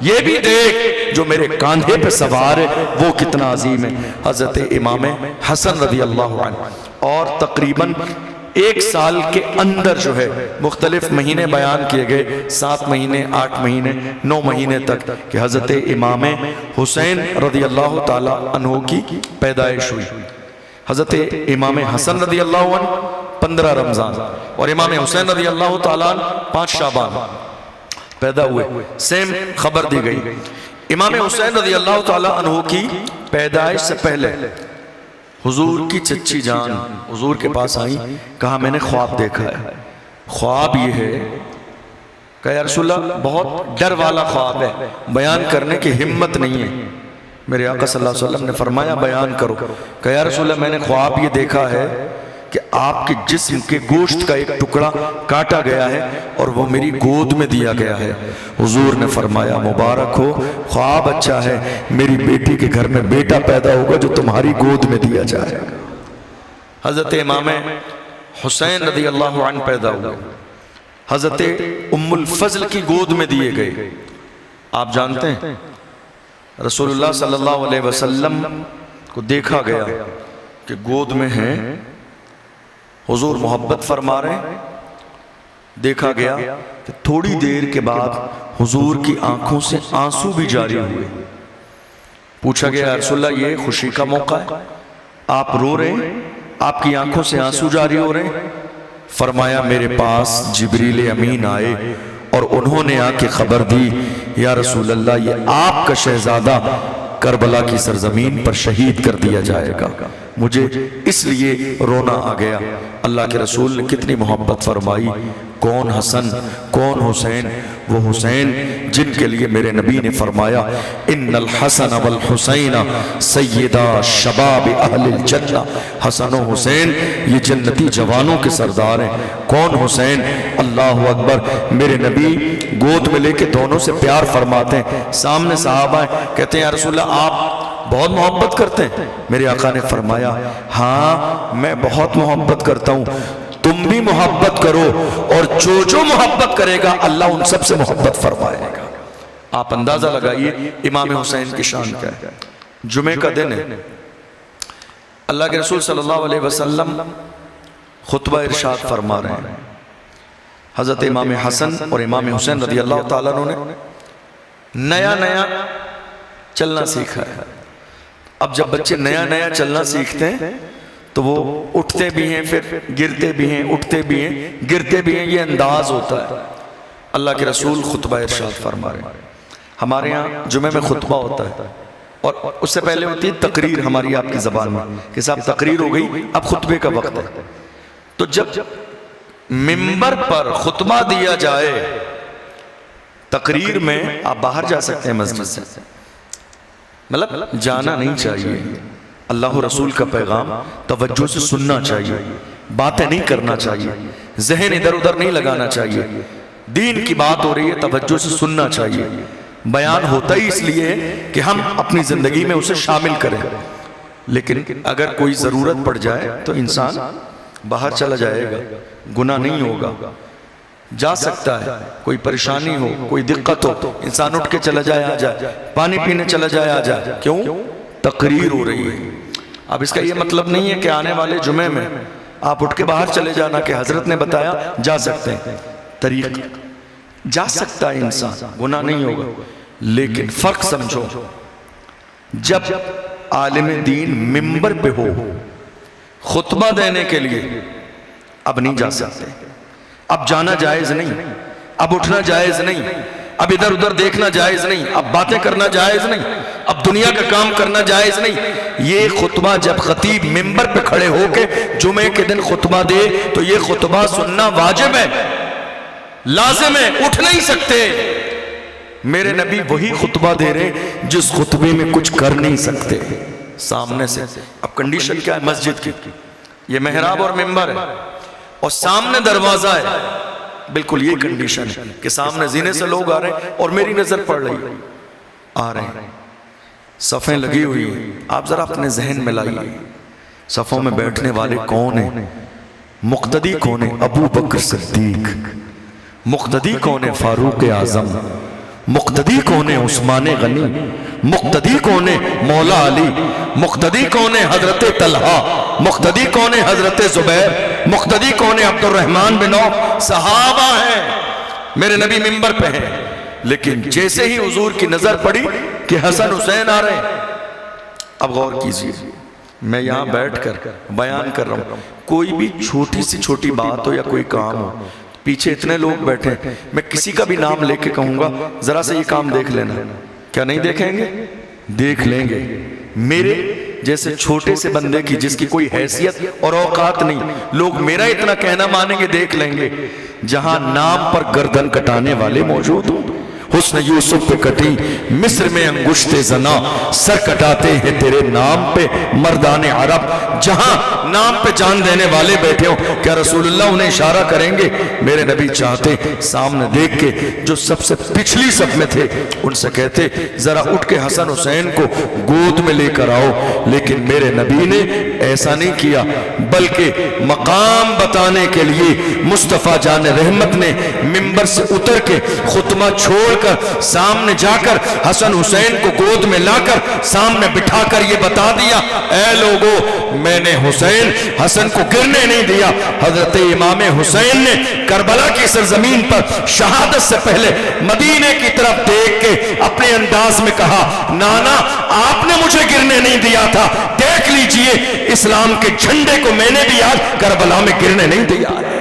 [SPEAKER 1] یہ بھی دیکھ جو میرے کاندھے پہ سوار ہے وہ کتنا عظیم ہے۔ حضرت امام حسن رضی اللہ عنہ، اور تقریباً 1 سال کے اندر جو ہے مختلف مہینے بیان کیے گئے، 7 مہینے، 8 مہینے، 9 مہینے تک، کہ حضرت امام حسین رضی اللہ تعالی عنہ کی پیدائش ہوئی۔ حضرت امام حسن رضی اللہ عنہ 15 رمضان اور امام حسین رضی اللہ تعالی عنہ 5 شعبان پیدا ہوئے، سیم خبر دی گئی۔ امام حسین رضی اللہ تعالی عنہ کی پیدائش سے پہلے حضور کی چچی جان حضور کے پاس آئیں، کہا میں نے خواب دیکھا ہے۔ خواب یہ ہے، کہا یا رسول اللہ بہت ڈر والا خواب ہے، بیان کرنے کی ہمت نہیں ہے۔ میرے آقا صلی اللہ علیہ وسلم نے فرمایا بیان کرو۔ کہا یا رسول اللہ میں نے خواب یہ دیکھا ہے کہ آپ کے جسم کے گوشت کا ایک ٹکڑا کاٹا گیا ہے اور وہ میری گود میں دیا گیا ہے۔ حضور نے فرمایا مبارک ہو، خواب اچھا ہے، میری بیٹی کے گھر میں بیٹا پیدا ہوگا جو تمہاری گود میں دیا جائے گا۔ حضرت امام حسین رضی اللہ عنہ پیدا ہوئے، حضرت ام الفضل کی گود میں دیے گئے۔ آپ جانتے ہیں رسول اللہ صلی اللہ علیہ وسلم کو دیکھا گیا کہ گود میں ہیں، حضور محبت فرما رہے ہیں۔ دیکھا گیا کہ تھوڑی دیر کے بعد حضور کی آنکھوں سے آنسو بھی جاری ہوئے۔ پوچھا گیا یا رسول اللہ یہ خوشی کا موقع ہے، آپ رو رہے ہیں، آپ کی آنکھوں سے آنسو جاری ہو رہے ہیں؟ فرمایا میرے پاس جبریل امین آئے اور انہوں نے آ کے خبر دی یا رسول اللہ یہ آپ کا شہزادہ کربلا کی سرزمین پر شہید کر دیا جائے گا، مجھے اس لیے رونا آ گیا۔ اللہ کے رسول نے کتنی محبت فرمائی، کون حسن کون حسین؟ وہ حسین جن کے لیے میرے نبی نے فرمایا ان الحسن والحسین سیدہ شباب اہل الجنہ، حسن و حسین یہ جنتی جوانوں کے سردار ہیں۔ کون حسین؟ اللہ اکبر، میرے نبی گود میں لے کے دونوں سے پیار فرماتے ہیں۔ سامنے صحابہ ہیں، کہتے ہیں یا رسول اللہ آپ بہت محبت کرتے ہیں؟ میرے آقا نے فرمایا ہاں میں بہت محبت کرتا ہوں، تم بھی محبت کرو اور جو محبت کرے گا اللہ ان سب سے محبت فرمائے گا۔ آپ اندازہ لگائیے امام حسین کی شان کیا ہے۔ جمعہ کا دن ہے، اللہ کے رسول صلی اللہ علیہ وسلم خطبہ ارشاد فرما رہے ہیں۔ حضرت امام حسن اور امام حسین رضی اللہ تعالیٰ عنہ نے نیا چلنا سیکھا ہے۔ اب جب بچے نیا چلنا سیکھتے ہیں تو وہ اٹھتے بھی ہیں پھر گرتے بھی ہیں، اٹھتے بھی ہیں گرتے بھی ہیں، یہ انداز ہوتا ہے۔ اللہ کے رسول خطبہ ارشاد فرما رہے ہیں۔ ہمارے ہاں جمعہ میں خطبہ ہوتا ہے اور اس سے پہلے ہوتی ہے تقریر ہماری آپ کی زبان میں کہ صاحب تقریر ہو گئی اب خطبے کا وقت ہے۔ تو جب منبر پر خطبہ دیا جائے تقریر میں آپ باہر جا سکتے ہیں مسجد سے، مطلب جانا نہیں چاہیے، اللہ رسول کا پیغام توجہ سے سننا چاہیے، باتیں نہیں کرنا چاہیے، ذہن ادھر ادھر نہیں لگانا چاہیے، دین کی بات ہو رہی ہے توجہ سے سننا چاہیے۔ بیان ہوتا ہی اس لیے کہ ہم اپنی زندگی میں اسے شامل کریں، لیکن اگر کوئی ضرورت پڑ جائے تو انسان باہر چلا جائے گا، گناہ نہیں ہوگا، جا سکتا ہے۔ کوئی پریشانی ہو، کوئی دقت ہو، انسان اٹھ کے چلا جائے آ جائے، پانی پینے چلا جائے آ جائے۔ کیوں؟ تقریر ہو رہی ہے۔ اب اس کا یہ مطلب نہیں ہے کہ آنے والے جمعے میں آپ اٹھ کے باہر چلے جانا کہ حضرت نے بتایا جا سکتے ہیں، طریق جا سکتا ہے انسان، گناہ نہیں ہوگا، لیکن فرق سمجھو، جب عالم دین منبر پہ ہو خطبہ دینے کے لیے اب نہیں جا سکتے، اب جانا جائز نہیں، اب اٹھنا جائز نہیں، اب ادھر ادھر دیکھنا جائز نہیں، اب باتیں کرنا جائز نہیں، اب دنیا کا کام کرنا جائز نہیں۔ یہ خطبہ جب خطیب منبر پہ کھڑے ہو کے جمعے کے دن خطبہ دے تو یہ خطبہ سننا واجب ہے، لازم ہے، اٹھ نہیں سکتے۔ میرے نبی وہی خطبہ دے رہے جس خطبے میں کچھ کر نہیں سکتے سامنے سے۔ اب کنڈیشن کیا ہے مسجد کی؟ یہ محراب اور منبر ہے اور سامنے دروازہ ہے، بالکل یہ کنڈیشن ہے کہ سامنے زینے سے لوگ آ رہے ہیں اور میری نظر پڑ رہی ہے، آ رہے ہیں، صفیں لگی ہوئی ہیں۔ آپ ذرا اپنے ذہن میں لائیے صفوں میں بیٹھنے والے کون ہیں؟ مقتدی کون ہیں؟ ابو بکر صدیق۔ مقتدی کون ہیں؟ فاروق اعظم۔ مقتدی کون ہیں؟ عثمان غنی۔ مقتدی کون ہیں؟ مولا علی۔ مقتدی کون ہیں؟ حضرت طلحہ۔ مقتدی کون ہیں؟ حضرت زبیر۔ مقتدی کون ہیں؟ عبد الرحمن بن عوف۔ صحابہ ہیں، میرے نبی منبر پہ ہیں، لیکن جیسے ہی حضور کی نظر پڑی کہ حسن حسین آ رہے ہیں، اب غور کیجئے، میں یہاں بیٹھ کر بیان کر رہا ہوں، کوئی بھی چھوٹی سی چھوٹی بات ہو یا کوئی کام ہو، پیچھے اتنے لوگ بیٹھے ہیں، میں کسی کا بھی نام لے کے کہوں گا ذرا سے یہ کام دیکھ لینا، کیا نہیں دیکھیں گے؟ دیکھ لیں گے۔ میرے جیسے چھوٹے سے بندے کی جس کی کوئی حیثیت اور اوقات نہیں، لوگ میرا اتنا کہنا مانیں گے، دیکھ لیں گے۔ جہاں نام پر گردن کٹانے والے موجود ہوں۔ حسن یوسف پہ کٹی مصر میں انگشت زنا، سر کٹاتے ہیں تیرے نام پہ مردان عرب، جہاں نام پہ جان دینے والے بیٹھے ہوں۔ کیا رسول اللہ انہیں اشارہ کریں گے؟ میرے نبی چاہتے سامنے دیکھ کے جو سب سے پچھلی صف میں تھے ان سے کہتے ذرا اٹھ کے حسن حسین کو گود میں لے کر آؤ، لیکن میرے نبی نے ایسا نہیں کیا، بلکہ مقام بتانے کے لیے مصطفیٰ جان رحمت نے منبر سے اتر کے خطبہ چھوڑ کر سامنے جا کر حسن حسین کو گود میں لا کر سامنے بٹھا کر یہ بتا دیا، اے لوگو میں نے حسین حسن کو گرنے نہیں دیا۔ حضرت امام حسین نے کربلا کی سرزمین پر شہادت سے پہلے مدینے کی طرف دیکھ کے اپنے انداز میں کہا، نانا آپ نے مجھے گرنے نہیں دیا تھا، دیکھ لیجئے اسلام کے جھنڈے کو میں نے بھی آج کربلا میں گرنے نہیں دیا ہے۔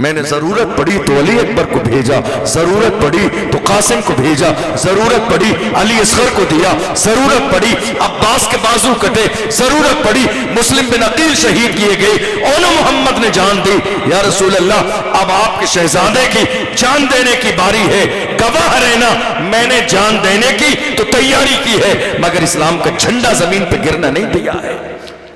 [SPEAKER 1] میں نے ضرورت پڑی تو علی اکبر کو بھیجا، ضرورت پڑی تو قاسم کو بھیجا، ضرورت پڑی علی اصغر کو دیا، ضرورت پڑی عباس کے بازو کٹے، ضرورت پڑی مسلم بن عقیل شہید کیے گئے، اولو محمد نے جان دی۔ یا رسول اللہ اب آپ کے شہزادے کی جان دینے کی باری ہے، گواہ رہنا میں نے جان دینے کی تو تیاری کی ہے، مگر اسلام کا جھنڈا زمین پہ گرنا نہیں دیا ہے۔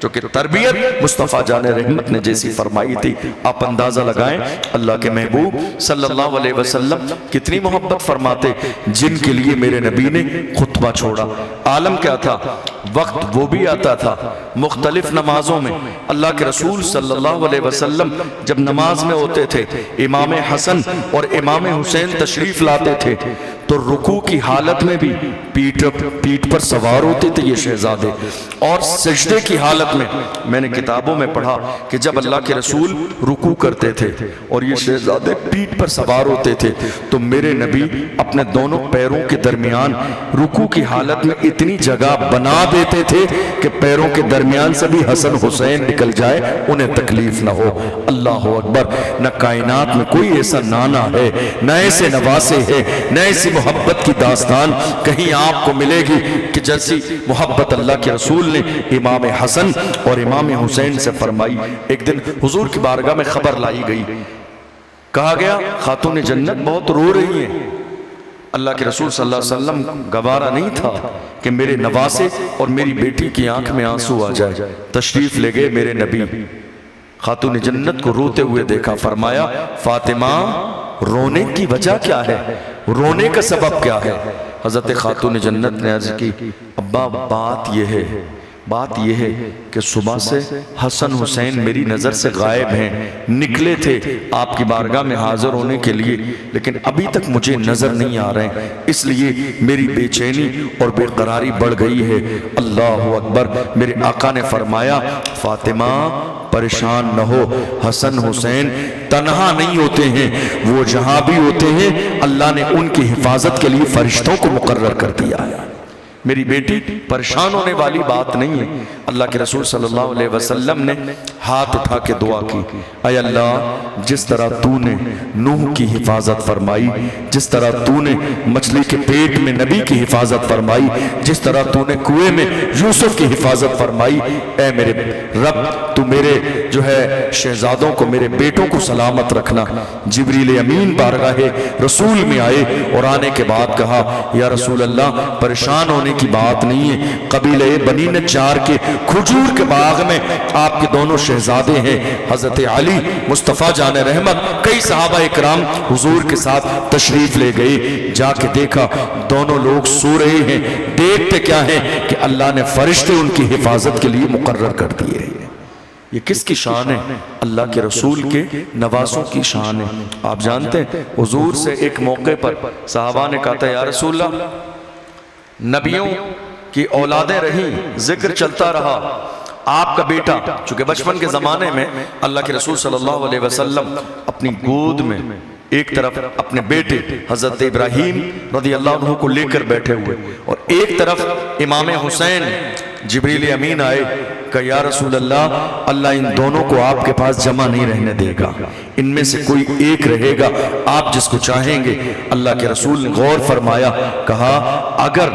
[SPEAKER 1] چونکہ تربیت مصطفیٰ جان رحمت نے جیسی فرمائی تھی، آپ اندازہ لگائیں اللہ کے محبوب صلی اللہ علیہ وسلم کتنی محبت فرماتے، جن کے لیے میرے نبی نے خطبہ چھوڑا۔ عالم کیا تھا؟ وقت وہ بھی آتا تھا مختلف نمازوں میں اللہ کے رسول صلی اللہ علیہ وسلم جب نماز میں ہوتے تھے، امام حسن اور امام حسین تشریف لاتے تھے تو رکوع کی حالت میں بھی پیٹھ پر سوار ہوتے تھے یہ شہزادے، اور سجدے کی حالت میں نے کتابوں میں پڑھا کہ جب اللہ کے رسول رکوع کرتے تھے اور یہ شہزادے پیٹھ پر سوار ہوتے تھے تو میرے نبی اپنے دونوں پیروں کے درمیان رکوع کی حالت میں اتنی جگہ بنا دیتے تھے کہ پیروں کے درمیان سے بھی حسن حسین نکل جائے انہیں تکلیف نہ ہو۔ اللہ اکبر! نہ کائنات میں کوئی ایسا نانا ہے، نہ ایسے نواسے ہے، نہ ایسی محبت کی داستان کہیں آپ کو ملے گی کہ جیسی محبت اللہ کے رسول نے امام حسن اور امام حسین سے فرمائی۔ ایک دن حضور کی بارگاہ میں خبر لائی گئی، کہا گیا خاتون جنت بہت رو رہی ہیں۔ اللہ کے رسول صلی اللہ علیہ وسلم گوارا نہیں تھا کہ میرے نواسے اور میری بیٹی کی آنکھ میں آنسو آ جائے، تشریف لے گئے میرے نبی، خاتون جنت کو روتے ہوئے دیکھا، فرمایا فاطمہ رونے کی وجہ کیا ہے، رونے کا سبب کیا ہے؟ حضرت خاتون جنت نے عرض کی ابا بات یہ ہے کہ صبح سے حسن حسین میری نظر سے غائب ہیں، نکلے تھے آپ کی بارگاہ میں حاضر ہونے کے لیے لیکن ابھی تک مجھے نظر نہیں آ رہے ہیں، اس لیے میری بے چینی اور بے قراری بڑھ گئی ہے۔ اللہ اکبر! میرے آقا نے فرمایا فاطمہ پریشان نہ ہو، حسن حسین تنہا نہیں ہوتے ہیں، وہ جہاں بھی ہوتے ہیں اللہ نے ان کی حفاظت کے لیے فرشتوں کو مقرر کر دیا ہے۔ میری بیٹی پریشان ہونے والی بات نہیں ہے۔ اللہ کے رسول صلی اللہ علیہ وسلم نے ہاتھ اٹھا کے دعا کی، اے اللہ جس طرح تو نے نوح کی حفاظت فرمائی، جس طرح تو نے مچھلی کے پیٹ میں نبی کی حفاظت فرمائی، جس طرح تو نے کنویں میں یوسف کی حفاظت فرمائی، اے میرے رب تو میرے شہزادوں کو، میرے بیٹوں کو سلامت رکھنا۔ جبریل امین بارگاہ رسول میں آئے اور آنے کے بعد کہا یا رسول اللہ پریشان ہونے کی بات نہیں ہے، قبیلہ بنی نجار کے کھجور کے باغ میں آپ کے دونوں شہزادے ہیں، حضرت علی مصطفیٰ جان رحمت، کئی صحابہ اکرام حضور کے ساتھ تشریف لے گئے، جا کے دیکھا دونوں لوگ سو رہے ہیں، دیکھتے کیا ہے کہ اللہ نے فرشتے ان کی حفاظت کے لیے مقرر کر دیے ہیں۔ یہ کس کی شان ہے؟ اللہ کے رسول کے نواسوں کی شان ہے۔ آپ جانتے ہیں حضور سے ایک موقع پر صحابہ نے کہا تھا یا رسول اللہ نبیوں کی اولادیں رہیں، ذکر چلتا رہا، آپ کا بیٹا چونکہ بچپن کے زمانے میں اللہ کے رسول صلی اللہ علیہ وسلم اپنی گود میں ایک طرف اپنے بیٹے حضرت ابراہیم رضی اللہ عنہ کو لے کر بیٹھے ہوئے اور ایک طرف امام حسین، جبریل امین آئے کہ یا رسول اللہ اللہ ان دونوں کو آپ کے پاس جمع نہیں رہنے دے گا، ان میں سے کوئی ایک رہے گا، آپ جس کو چاہیں گے۔ اللہ کے رسول نے غور فرمایا، کہا اگر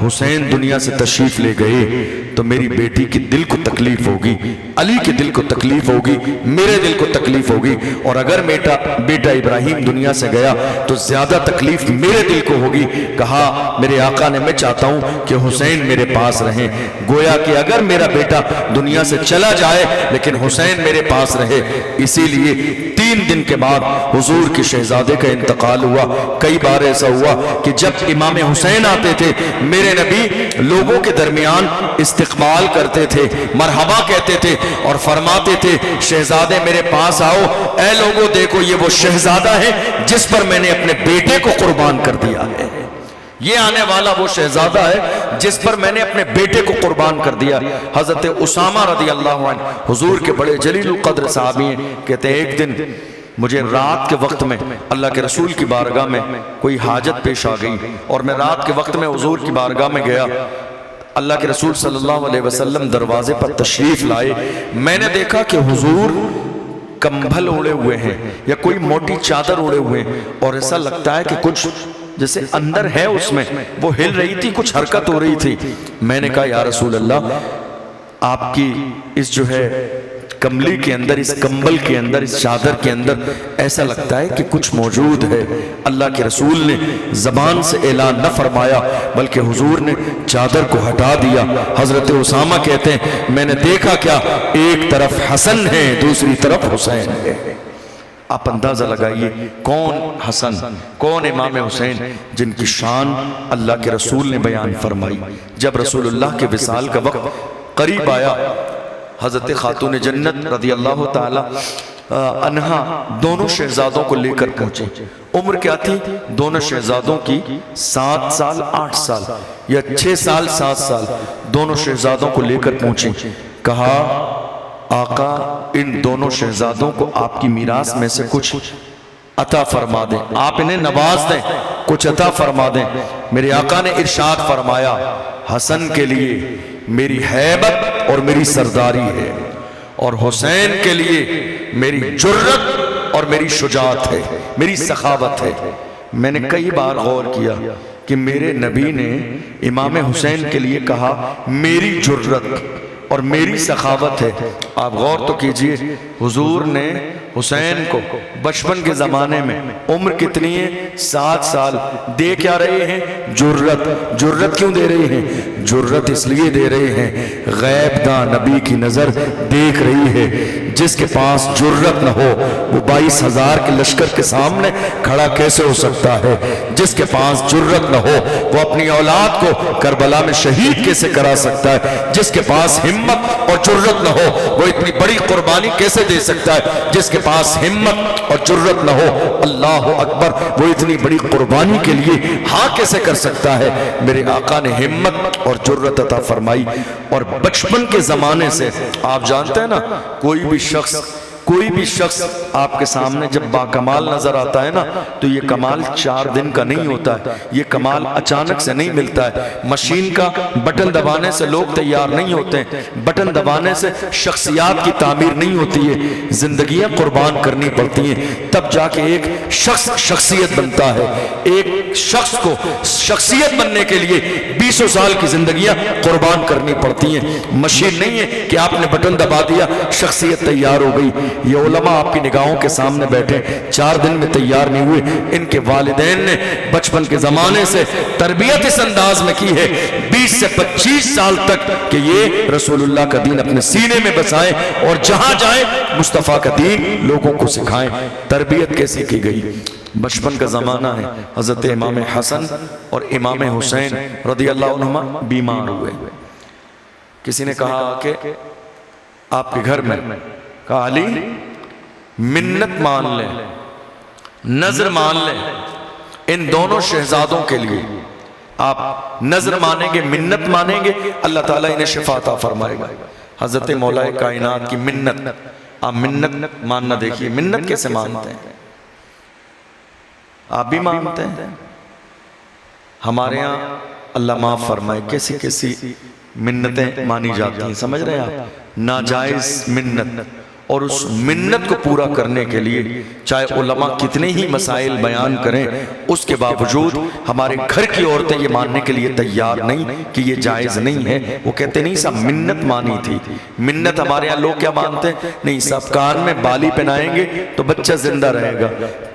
[SPEAKER 1] حسین دنیا سے تشریف لے گئے تو میری بیٹی کی دل کو تکلیف ہوگی، علی کے دل کو تکلیف ہوگی، میرے دل کو تکلیف ہوگی، اور اگر بیٹا ابراہیم دنیا سے گیا تو زیادہ تکلیف میرے دل کو ہوگی۔ کہا میرے آقا نے میں چاہتا ہوں کہ حسین میرے پاس رہیں، گویا کہ اگر میرا بیٹا دنیا سے چلا جائے لیکن حسین میرے پاس رہے۔ اسی لیے 3 دن کے بعد حضور کے شہزادے کا انتقال ہوا۔ کئی بار ایسا ہوا کہ جب امام حسین آتے تھے میرے نبی لوگوں کے درمیان استقبال کرتے تھے، مرحبا کہتے تھے اور فرماتے تھے شہزادے میرے پاس آؤ، اے لوگوں دیکھو یہ وہ شہزادہ ہے جس پر میں نے اپنے بیٹے کو قربان کر دیا ہے، یہ آنے والا وہ شہزادہ ہے جس پر میں نے اپنے بیٹے کو قربان کر دیا۔ حضرت اسامہ رضی اللہ عنہ حضور کے بڑے جلیل القدر صحابی ہیں، کہتے ہیں ایک دن مجھے رات کے وقت میں اللہ کے رسول کی بارگاہ میں کوئی حاجت پیش آ گئی اور میں رات کے وقت میں حضور کی بارگاہ میں گیا۔ اللہ کے رسول صلی اللہ علیہ وسلم دروازے پر تشریف لائے، میں نے دیکھا کہ حضور کمبل اوڑے ہوئے ہیں یا کوئی موٹی چادر اوڑے ہوئے ہیں، اور ایسا لگتا ہے کہ کچھ جیسے اندر ہے اس میں وہ ہل رہی تھی، کچھ حرکت ہو رہی تھی۔ میں نے کہا یا رسول اللہ آپ کی اس جو ہے کملی کے اندر، اس کمبل کے اندر، اس چادر کے اندر ایسا لگتا ہے کہ کچھ موجود ہے۔ اللہ کے رسول نے زبان سے اعلان نہ فرمایا بلکہ حضور نے چادر کو ہٹا دیا۔ حضرت اسامہ کہتے ہیں میں نے دیکھا کیا، ایک طرف حسن ہے دوسری طرف حسین ہے۔ آپ اندازہ لگائیے کون حسن کون امام حسین جن کی شان اللہ کے رسول نے بیان فرمائی۔ جب رسول اللہ کے وصال کا وقت قریب آیا، حضرت خاتون جنت رضی اللہ تعالی عنہا دونوں شہزادوں کو لے کر پہنچے۔ عمر کیا تھی دونوں شہزادوں کی؟ 7 سال 8 سال یا 6 سال 7 سال، دونوں شہزادوں کو لے کر پہنچے۔ کہا آقا ان دونوں شہزادوں کو آپ کی میراث میں سے کچھ عطا فرما دیں، آپ انہیں نواز دیں، کچھ عطا فرما دیں۔ میرے آقا نے ارشاد فرمایا حسن کے لیے میری ہیبت اور میری سرداری ہے، اور حسین کے لیے میری جرت اور میری شجاعت ہے، میری سخاوت ہے۔ میں نے کئی بار غور کیا کہ میرے نبی نے امام حسین کے لیے کہا میری جرت اور میری سخاوت ہے۔ آپ غور تو کیجئے حضور نے حسین کو بچپن کے زمانے میں عمر کتنی ہے 7 سال، دے کیا رہے ہیں؟ جرت۔ جرت کیوں دے رہے ہیں؟ جرت اس لیے دے رہے ہیں غیب داں نبی کی نظر دیکھ رہی ہے، جس کے پاس جرت نہ ہو وہ 22,000 کے لشکر کے سامنے کھڑا کیسے ہو سکتا ہے؟ جس کے پاس جرت نہ ہو وہ اپنی اولاد کو کربلا میں شہید کیسے کرا سکتا ہے؟ جس کے پاس ہمت اور جرت نہ ہو وہ اتنی بڑی قربانی کیسے دے سکتا ہے؟ جس کے پاس ہمت اور جرت نہ ہو اللہ اکبر وہ اتنی بڑی قربانی کے لیے ہاں کیسے کر سکتا ہے؟ میرے آقا نے ہمت اور جرت عطا فرمائی، اور بچپن کے زمانے سے آپ جانتے ہیں نا کوئی بھی شخص آپ کے سامنے جب باکمال نظر آتا ہے نا تو یہ کمال 4 دن کا نہیں ہوتا ہے، یہ کمال اچانک سے نہیں ملتا ہے۔ مشین کا بٹن دبانے سے لوگ تیار نہیں ہوتے ہیں، بٹن دبانے سے شخصیات کی تعمیر نہیں ہوتی ہے، زندگیاں قربان کرنی پڑتی ہیں تب جا کے ایک شخص شخصیت بنتا ہے۔ ایک شخص کو شخصیت بننے کے لیے 20 سال کی زندگیاں قربان کرنی پڑتی ہیں۔ مشین نہیں ہے کہ آپ نے بٹن دبا دیا شخصیت تیار ہو گئی۔ یہ علماء آپ کی نگاہوں کے سامنے بیٹھے 4 دن میں تیار نہیں ہوئے، ان کے والدین نے بچپن کے زمانے سے تربیت اس انداز میں کی ہے 20 سے 25 سال تک کہ یہ رسول اللہ کا دین اپنے سینے میں بسائیں اور جہاں جائیں مصطفیٰ کا دین لوگوں کو سکھائیں۔ تربیت کیسے کی گئی؟ بچپن کا زمانہ ہے، حضرت امام حسن اور امام حسین رضی اللہ عنہما بیمار ہوئے۔ کسی نے کہا کہ آپ کے گھر میں، کہا علی منت مان لیں، نظر مان لیں ان دونوں شہزادوں کے لیے۔ آپ نظر مانیں گے، منت مانیں گے، اللہ تعالیٰ انہیں شفا عطا فرمائے گا۔ حضرت مولا کائنات کی منت، آپ منت ماننا دیکھیے، منت کیسے مانتے ہیں؟ آپ بھی مانتے ہیں؟ ہمارے ہاں اللہ معاف فرمائے کیسی کیسی منتیں مانی جاتی ہیں، سمجھ رہے ہیں آپ؟ ناجائز منت، اور اس منت کو پورا کرنے کے لیے چاہے علماء کتنے ہی مسائل بیان کریں، اس کے باوجود ہمارے گھر کی عورتیں یہ ماننے کے لیے تیار نہیں کہ یہ جائز نہیں ہے۔ وہ کہتے نہیں صاحب منت مانی تھی۔ منت ہمارے یہاں لوگ کیا مانتے ہیں؟ نہیں صاحب کان میں بالی پہنائیں گے تو بچہ زندہ رہے گا،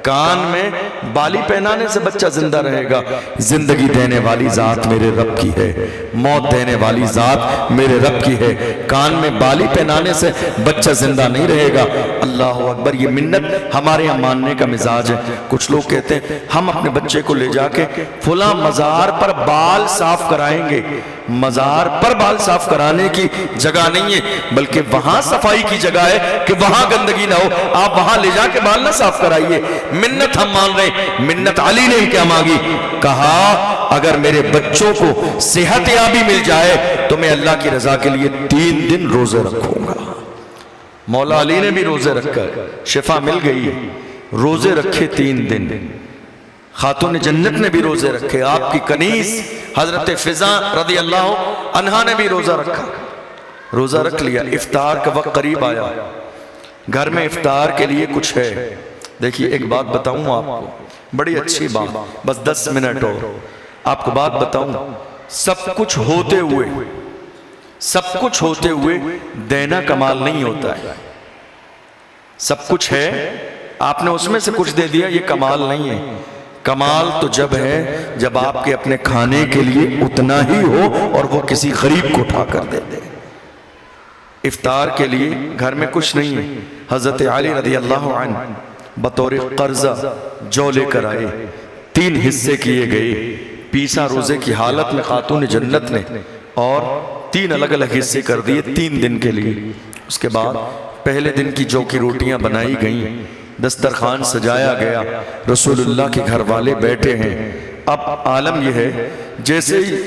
[SPEAKER 1] کان میں بالی پہنانے سے بچہ زندہ رہے گا۔ زندگی دینے والی ذات میرے رب کی ہے، موت دینے والی ذات میرے رب کی ہے، کان میں بالی پہنانے سے بچہ زندہ نہیں رہے گا۔ اللہ اکبر، یہ منت ہمارے یہاں ماننے کا مزاج ہے۔ کچھ لوگ کہتے ہیں ہم اپنے بچے کو لے جا کے فلاں مزار پر بال صاف کرائیں گے۔ مزار پر بال صاف کرانے کی جگہ نہیں ہے، بلکہ وہاں صفائی کی جگہ ہے کہ وہاں گندگی نہ ہو، آپ وہاں لے جا کے بال نہ صاف کرائیے۔ منت ہم مان رہے ہیں۔ منت علی نے کیا مانگی؟ کہا اگر میرے بچوں کو صحت یابی مل جائے تو میں اللہ کی رضا کے لیے 3 دن روزے رکھوں گا۔ مولا علی نے بھی روزے رکھا، شفا مل گئی ہے، روزے رکھے 3 دن۔ خاتون جنت نے بھی روزے رکھے، آپ کی کنیز حضرت فضا رضی اللہ عنہا نے بھی روزہ رکھا، روزہ رکھ لیا۔ افطار کا وقت قریب آیا، گھر میں افطار کے لیے کچھ ہے۔ دیکھیے ایک بات بتاؤں آپ کو، بڑی اچھی بات، بس 10 منٹ اور آپ کو بات بتاؤں۔ سب کچھ ہوتے ہوئے دینا کمال نہیں ہوتا ہے۔ سب کچھ ہے، آپ نے اس میں سے کچھ دے دیا، یہ کمال نہیں ہے۔ کمال تو جب ہے جب آپ کے اپنے کھانے کے لیے اتنا ہی ہو اور وہ کسی غریب کو اٹھا کر دے دے۔ افطار کے لیے گھر میں کچھ نہیں ہے، حضرت علی رضی اللہ عنہ بطور قرضہ جو لے کر آئے، 3 حصے کیے گئے، پیسا روزے کی حالت میں خاتون جنت نے، اور 3 الگ الگ حصے کر دیے 3 دن کے لیے۔ اس کے بعد پہلے دن کی جو کی روٹیاں بنائی گئیں، دسترخوان سجایا گیا، رسول اللہ کے گھر والے بیٹھے ہیں۔ اب عالم یہ ہے جیسے ہی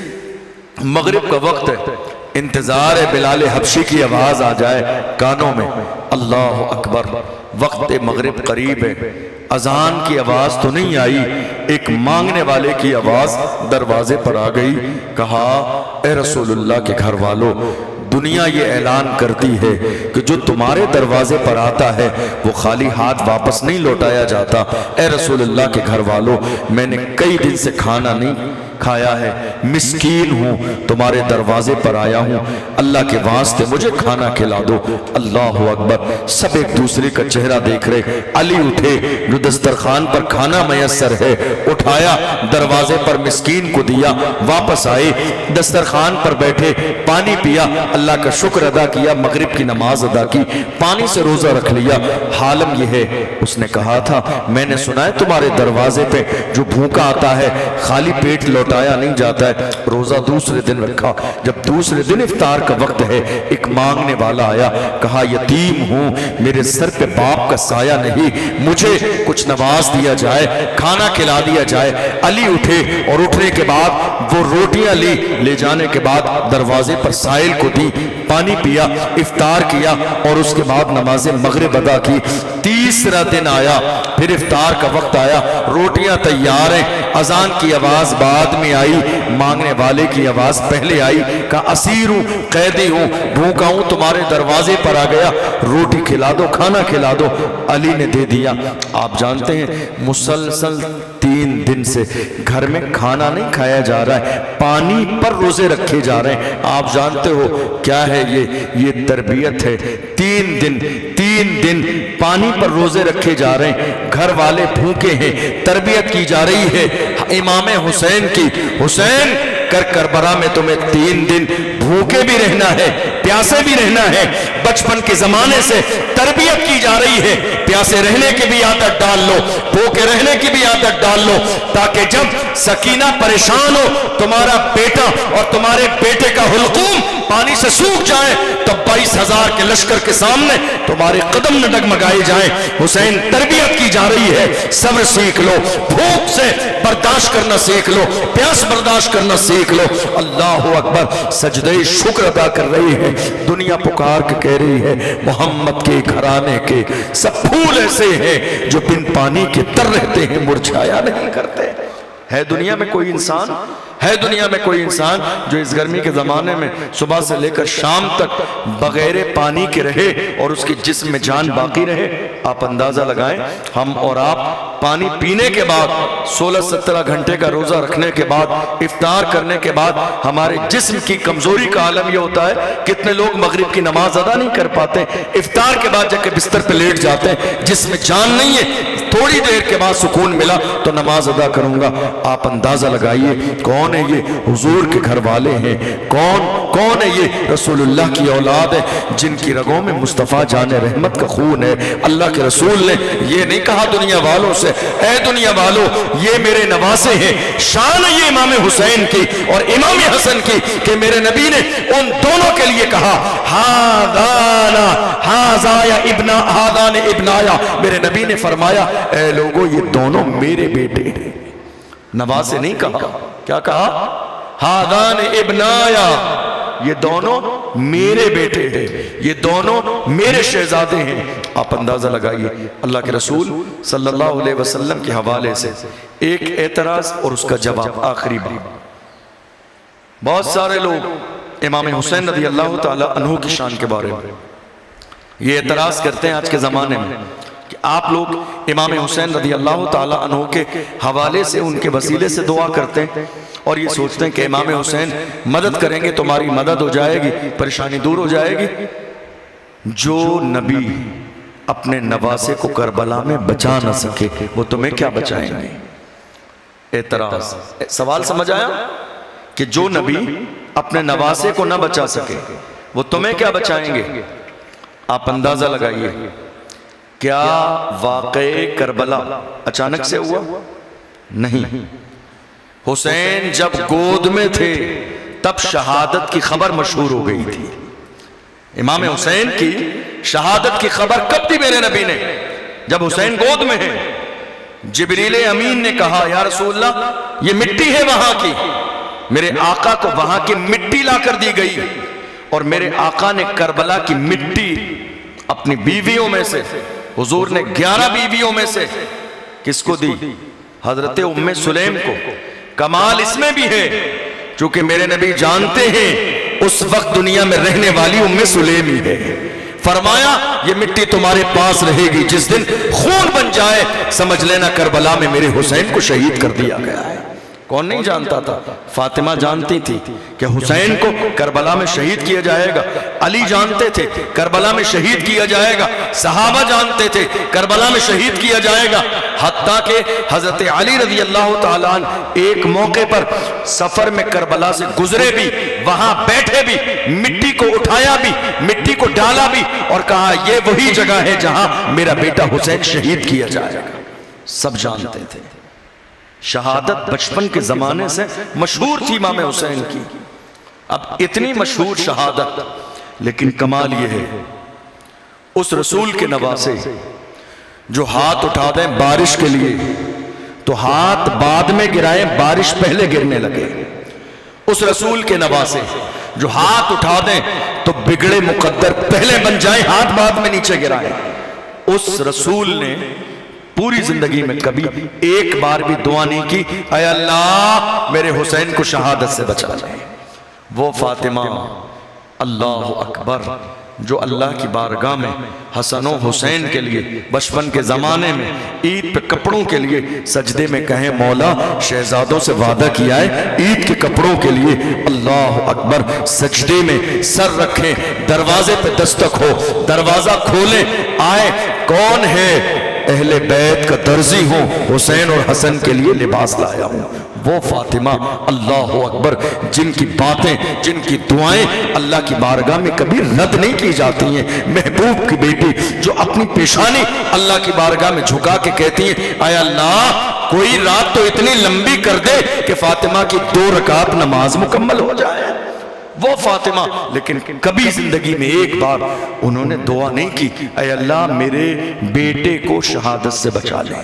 [SPEAKER 1] مغرب کا وقت ہے، انتظار ہے بلال حبشی کی آواز آ جائے کانوں میں، اللہ اکبر، وقت مغرب قریب ہے۔ اذان کی آواز تو نہیں آئی، ایک مانگنے والے کی آواز دروازے پر آ گئی۔ کہا اے رسول اللہ کے گھر والوں، دنیا یہ اعلان کرتی ہے کہ جو تمہارے دروازے پر آتا ہے وہ خالی ہاتھ واپس نہیں لوٹایا جاتا۔ اے رسول اللہ کے گھر والوں، میں نے کئی دن سے کھانا نہیں کھایا ہے، مسکین ہوں، تمہارے دروازے پر آیا ہوں، اللہ کے واسطے مجھے کھانا کھلا دو۔ اللہ اکبر، سب ایک دوسرے کا چہرہ دیکھ رہے۔ علی اٹھے، جو دسترخوان پر کھانا میسر ہے اٹھایا، دروازے پر مسکین کو دیا، واپس آئے، دسترخوان پر بیٹھے، پانی پیا، اللہ کا شکر ادا کیا، مغرب کی نماز ادا کی، پانی سے روزہ رکھ لیا۔ حالم یہ ہے، اس نے کہا تھا میں نے سنا ہے تمہارے دروازے پہ جو بھوکا آتا ہے خالی پیٹ لوٹایا نہیں جاتا ہے۔ روزہ دوسرے دن رکھا، جب دوسرے دن افطار کا وقت ہے، ایک مانگنے والا آیا، کہا یتیم ہوں، میرے سر پہ باپ کا سایہ نہیں، مجھے کچھ نواز دیا جائے، کھانا کھلا دیا جائے۔ علی اٹھے اور اٹھنے کے بعد وہ روٹیاں لی، لے جانے کے بعد دروازے پر سائل کو دی، پانی پیا، افطار کیا، اور اس کے بعد نماز مغرب ادا کی۔ تیسرا دن آیا، پھر افطار کا وقت آیا، روٹیاں تیار ہیں، اذان کی آواز بعد میں آئی، مانگنے والے کی آواز پہلے آئی، کہا اسیر ہوں، قیدی ہوں، بھوکا ہوں، تمہارے دروازے پر آ گیا، روٹی کھلا دو، کھانا کھلا دو۔ علی نے دے دیا۔ آپ جانتے ہیں مسلسل 3 دن سے گھر میں کھانا نہیں کھایا جا رہا ہے، پانی پر روزے رکھے جا رہے ہیں۔ آپ جانتے ہو کیا ہے یہ تربیت ہے۔ 3 دن پانی پر روزے رکھے جا رہے ہیں، گھر والے بھوکے ہیں، تربیت کی جا رہی ہے امام حسین کی۔ حسین کربلا میں تمہیں 3 دن بھوکے بھی رہنا ہے، پیاسے بھی رہنا ہے۔ بچپن کے زمانے سے تربیت کی جا رہی ہے، پیاسے رہنے کی بھی عادت ڈال لو، بھوکے رہنے کی بھی عادت ڈال لو، تاکہ جب سکینہ پریشان ہو، تمہارا بیٹا اور تمہارے بیٹے کا حلقوم پانی سے سوکھ جائے، تب 22,000 کے لشکر کے سامنے تمہارے قدم نہ ڈگمگائے جائیں۔ حسین تربیت کی جا رہی ہے، صبر سیکھ لو، بھوک سے برداشت کرنا سیکھ لو، پیاس برداشت کرنا سیکھ لو۔ اللہ اکبر، سجدہ شکر ادا کر رہی ہے، دنیا پکار کے کہہ رہی ہے محمد کے گھرانے کے سب پھول ایسے ہیں جو بن پانی کے تر رہتے ہیں، مرجھایا نہیں کرتے۔ ہے دنیا میں کوئی انسان، ہے دنیا میں کوئی انسان جو اس گرمی کے زمانے میں صبح سے لے کر شام تک بغیر پانی کے رہے اور اس کے جسم میں جان باقی رہے؟ آپ اندازہ لگائیں، ہم اور آپ پانی پینے کے بعد 16-17 گھنٹے کا روزہ رکھنے کے بعد افطار کرنے کے بعد ہمارے جسم کی کمزوری کا عالم یہ ہوتا ہے، کتنے لوگ مغرب کی نماز ادا نہیں کر پاتے، افطار کے بعد جا کے بستر پہ لیٹ جاتے ہیں، جس میں جان نہیں ہے، تھوڑی دیر کے بعد سکون ملا تو نماز ادا کروں گا۔ آپ اندازہ لگائیے کون ہے یہ؟ حضور کے گھر والے ہیں۔ کون ہے یہ؟ رسول اللہ کی اولاد ہے، جن کی رگوں میں مصطفیٰ جان رحمت کا خون ہے۔ اللہ کے رسول نے یہ نہیں کہا دنیا والوں سے، اے دنیا والوں یہ میرے نواسے ہیں۔ شان ہے یہ امام حسین کی اور امام حسن کی کہ میرے نبی نے ان دونوں کے لیے کہا ہادان ابنایا۔ میرے نبی نے فرمایا اے لوگوں یہ دونوں میرے بیٹے ہیں۔ نواسے نہیں کہا، کیا کہا؟ ہادان ابنایا، یہ دونوں میرے بیٹے ہیں، یہ دونوں میرے شہزادے ہیں۔ آپ اندازہ لگائیے اللہ کے رسول صلی اللہ علیہ وسلم کے حوالے سے ایک اعتراض اور اس کا جواب، آخری بات۔ بہت سارے لوگ امام حسین رضی اللہ تعالی عنہ کی شان کے بارے میں یہ اعتراض کرتے ہیں آج کے زمانے میں کہ آپ لوگ امام حسین رضی اللہ تعالی عنہ کے حوالے سے، ان کے وسیلے سے دعا کرتے ہیں اور یہ سوچتے ہیں کہ امام حسین مدد کریں گے تمہاری مدد ہو جائے گی، پریشانی دور ہو جائے گی۔ جو نبی اپنے نواسے کو کربلا میں بچا نہ سکے وہ تمہیں کیا بچائیں گے؟ اعتراض، سوال سمجھ آیا؟ کہ جو نبی اپنے نواسے کو نہ بچا سکے وہ تمہیں کیا بچائیں گے؟ آپ اندازہ لگائیے، کیا واقعہ کربلا اچانک سے ہوا؟ نہیں، حسین جب گود میں تھے تب شہادت کی خبر مشہور ہو گئی تھی۔ امام حسین کی شہادت کی خبر کب دی میرے نبی نے؟ جب حسین گود میں ہے۔ جبریل امین نے کہا یا رسول اللہ یہ مٹی ہے وہاں کی، میرے آقا کو وہاں کی مٹی لا کر دی گئی اور میرے آقا نے کربلا کی مٹی اپنی بیویوں میں سے، حضور نے 11 بیویوں میں سے کس کو دی؟ حضرت ام سلیم کو۔ کمال اس میں بھی ہے چونکہ میرے نبی جانتے ہیں اس وقت دنیا میں رہنے والی ام سلیم ہی ہے۔ فرمایا یہ مٹی تمہارے پاس رہے گی، جس دن خون بن جائے سمجھ لینا کربلا میں میرے حسین کو شہید کر دیا گیا ہے۔ کون نہیں جانتا تھا؟ فاطمہ جانتی تھی کہ حسین کو کربلا میں شہید کیا جائے گا، علی جانتے تھے کربلا میں شہید کیا جائے گا، صحابہ جانتے تھے کربلا میں شہید کیا جائے گا، حتیٰ کہ حضرت علی رضی اللہ تعالیٰ عنہ ایک موقع پر سفر میں کربلا سے گزرے بھی، وہاں بیٹھے بھی، مٹی کو اٹھایا بھی، مٹی کو ڈالا بھی اور کہا یہ وہی جگہ ہے جہاں میرا بیٹا حسین شہید کیا جائے گا۔ سب جانتے تھے۔ شہادت بچپن کے زمانے سے مشہور تھی امام حسین کی۔ اب اتنی مشہور شہادت، لیکن کمال یہ ہے اس رسول کے نواسے جو ہاتھ اٹھا دیں بارش کے لیے تو ہاتھ بعد میں گرائیں، بارش پہلے گرنے لگے۔ اس رسول کے نواسے جو ہاتھ اٹھا دیں تو بگڑے مقدر پہلے بن جائیں، ہاتھ بعد میں نیچے گرائیں۔ اس رسول نے پوری زندگی میں کبھی ایک بار بھی دعا نہیں کی اے اللہ میرے حسین کو شہادت سے بچا لے۔ وہ فاطمہ، اللہ اکبر، جو اللہ کی بارگاہ میں حسن و حسین کے لیے بچپن کے زمانے میں عید پہ کپڑوں کے لیے سجدے میں کہیں مولا شہزادوں سے وعدہ کیا ہے عید کے کپڑوں کے لیے، اللہ اکبر، سجدے میں سر رکھیں، دروازے پہ دستک ہو، دروازہ کھولیں، آئے، کون ہے؟ اہل بیت کا درزی ہوں، حسین اور حسن کے لیے لباس لایا ہوں۔ وہ فاطمہ، اللہ اکبر، جن کی باتیں، جن کی دعائیں اللہ کی بارگاہ میں کبھی رد نہیں کی جاتی ہیں، محبوب کی بیٹی جو اپنی پیشانی اللہ کی بارگاہ میں جھکا کے کہتی ہیں اے اللہ کوئی رات تو اتنی لمبی کر دے کہ فاطمہ کی 2 رکعت نماز مکمل ہو جائے۔ وہ فاطمہ، لیکن کبھی زندگی میں ایک بار انہوں نے دعا نہیں کی اے اللہ میرے بیٹے کو شہادت سے بچا لے۔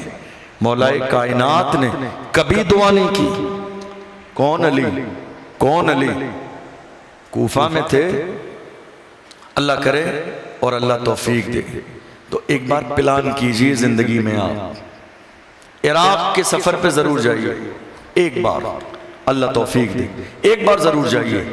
[SPEAKER 1] مولا کائنات نے کبھی دعا نہیں کی۔ کون علی؟ کون علی؟ کوفہ میں تھے، اللہ کرے اور اللہ توفیق دے تو ایک بار پلان کیجئے زندگی میں آپ عراق کے سفر پہ ضرور جائیے، ایک بار اللہ توفیق دے. ایک بار ضرور جائیے.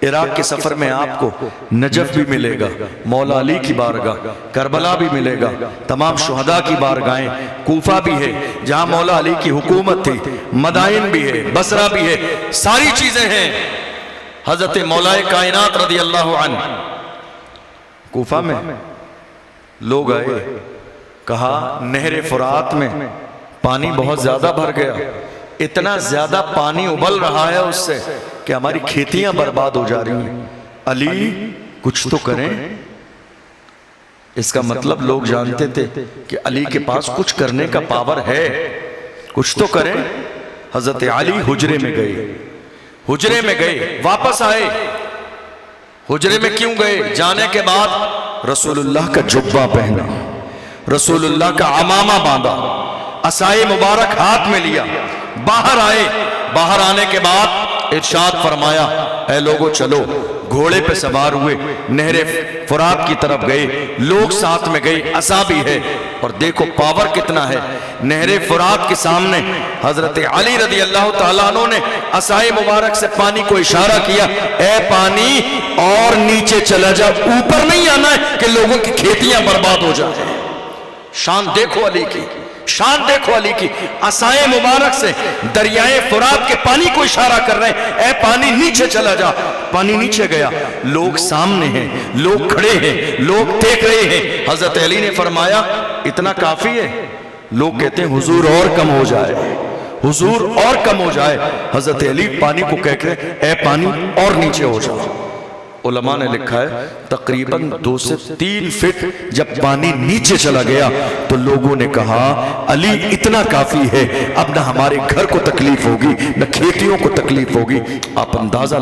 [SPEAKER 1] عراق کے سفر میں آپ کو نجف بھی ملے گا، مولا علی کی بارگاہ، کربلا بھی ملے گا، تمام شہداء کی بارگاہیں، کوفہ بھی ہے جہاں مولا علی کی حکومت تھی، مدائن بھی ہے، بصرہ بھی ہے، ساری چیزیں ہیں. حضرت مولا کائنات رضی اللہ عنہ کوفہ میں لوگ آئے، کہا نہر فرات میں پانی بہت زیادہ بھر گیا، اتنا زیادہ پانی ابل رہا ہے اس سے کہ ہماری کھیتیاں برباد ہو جا رہی ہیں، علی کچھ تو کریں. اس کا مطلب لوگ جانتے تھے کہ علی کے پاس کچھ کرنے کا پاور ہے، کچھ تو کریں. حضرت علی حجرے میں گئے، حجرے میں گئے، واپس آئے. حجرے میں کیوں گئے؟ جانے کے بعد رسول اللہ کا جبہ پہنا، رسول اللہ کا عمامہ باندھا، عصائے مبارک ہاتھ میں لیا، باہر آئے. باہر آنے کے بعد ارشاد فرمایا اے لوگو چلو. گھوڑے پہ سوار ہوئے، نہر فرات کی طرف گئے، لوگ ساتھ میں گئے، عصا بھی ہے. اور دیکھو پاور کتنا ہے. نہر فرات کے سامنے حضرت علی رضی اللہ تعالیٰ عنہ نے عصائے مبارک سے پانی کو اشارہ کیا، اے پانی اور نیچے چلا جا، اوپر نہیں آنا ہے کہ لوگوں کی کھیتیاں برباد ہو جائیں. شان دیکھو علی کی، شان دیکھو علی کی. عصائے مبارک سے دریائے فرات کے پانی کو اشارہ کر رہے ہیں، اے پانی نیچے چلا جا. پانی نیچے گیا، لوگ سامنے ہیں، لوگ کھڑے ہیں، لوگ دیکھ رہے ہیں. حضرت علی نے فرمایا اتنا کافی ہے؟ لوگ کہتے ہیں حضور اور کم ہو جائے، حضور اور کم ہو جائے. حضرت علی پانی کو کہہ کے اے پانی اور نیچے ہو جاؤ. علماء نے لکھا ہے تقریباً 2 سے 3 فٹ جب پانی نیچے چلا گیا تو لوگوں نے کہا علی اتنا کافی ہے، اب نہ ہمارے گھر کو تکلیف ہوگی نہ کھیتیوں کو تکلیف ہوگی. آپ اندازہ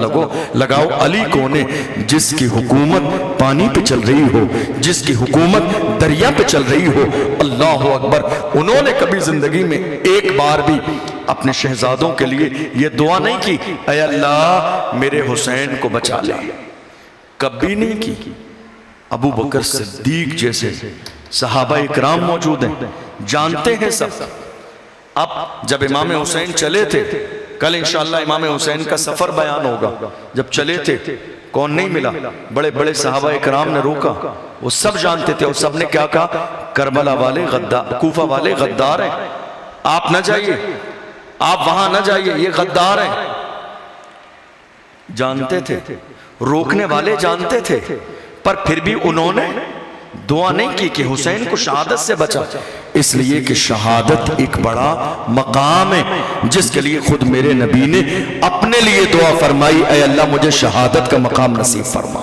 [SPEAKER 1] لگاؤ علی کون ہے جس کی حکومت پانی پہ چل رہی ہو، جس کی حکومت دریا پہ چل رہی ہو. اللہ اکبر. انہوں نے کبھی زندگی میں ایک بار بھی اپنے شہزادوں کے لیے یہ دعا نہیں کی اے اللہ میرے حسین کو بچا لے، کبھی نہیں کی. ابو بکر صدیق جیسے صحابہ اکرام موجود ہیں، جانتے ہیں سب. اب جب امام حسین چلے تھے، کل انشاءاللہ امام حسین کا سفر بیان ہوگا، جب چلے تھے کون نہیں ملا؟ بڑے بڑے صحابہ اکرام نے روکا. وہ سب جانتے تھے اور سب نے کیا کہا؟ کربلا والے غدار، کوفہ والے غدار ہیں، آپ نہ جائیے، آپ وہاں نہ جائیے، یہ غدار ہیں. جانتے تھے، روکنے والے جانتے تھے، پر پھر بھی انہوں نے دعا نہیں کی کہ حسین کو شہادت سے بچا. اس لیے کہ شہادت ایک بڑا مقام ہے جس کے لیے خود میرے نبی نے اپنے لیے دعا فرمائی اے اللہ مجھے شہادت کا مقام نصیب فرما.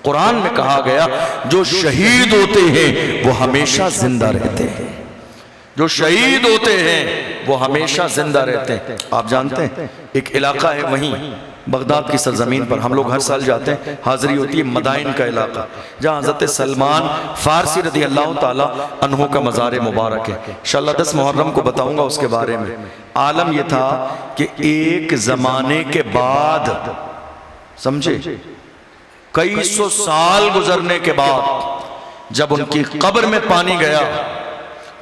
[SPEAKER 1] قرآن میں کہا گیا جو شہید ہوتے ہیں وہ ہمیشہ زندہ رہتے ہیں، جو شہید ہوتے ہیں وہ ہمیشہ زندہ رہتے ہیں. آپ جانتے ہیں ایک علاقہ ہے وہیں بغداد کی سرزمین پر، ہم لوگ ہر سال جاتے ہیں، حاضری ہوتی ہے، مدائن کا علاقہ جہاں حضرت سلمان فارسی رضی اللہ تعالیٰ عنہ کا مزار مبارک ہے. انشاءاللہ 10 محرم کو بتاؤں گا اس کے بارے میں. عالم یہ تھا کہ ایک زمانے کے بعد، سمجھے، کئی سو سال گزرنے کے بعد جب ان کی قبر میں پانی گیا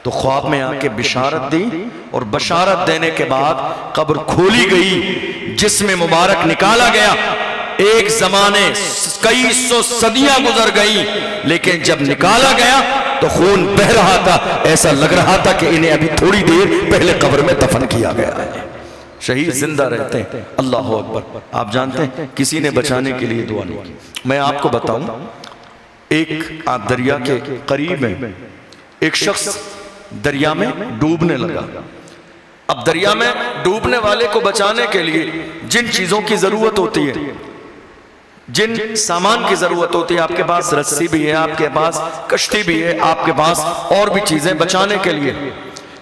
[SPEAKER 1] تو خواب میں آ کے بشارت دی، اور بشارت دینے کے بعد قبر کھولی گئی، جسم مبارک نکالا گیا. ایک زمانے کئی سو صدیاں گزر گئی، لیکن جب نکالا گیا تو خون بہ رہا تھا، ایسا لگ رہا تھا کہ انہیں ابھی تھوڑی دیر پہلے قبر میں دفن کیا گیا ہے. شہید زندہ رہتے ہیں. اللہ اکبر. آپ جانتے ہیں کسی نے بچانے کے لیے دعا نہیں کی. میں آپ کو بتاؤں، ایک آپ دریا کے قریب ہیں، ایک شخص دریا میں ڈوبنے لگا. اب دریا میں ڈوبنے والے کو بچانے کے لیے جن چیزوں کی ضرورت ہوتی ہے، جن سامان کی ضرورت ہوتی ہے، آپ کے پاس رسی بھی ہے، آپ کے پاس کشتی بھی ہے، آپ کے پاس اور بھی چیزیں بچانے کے لیے،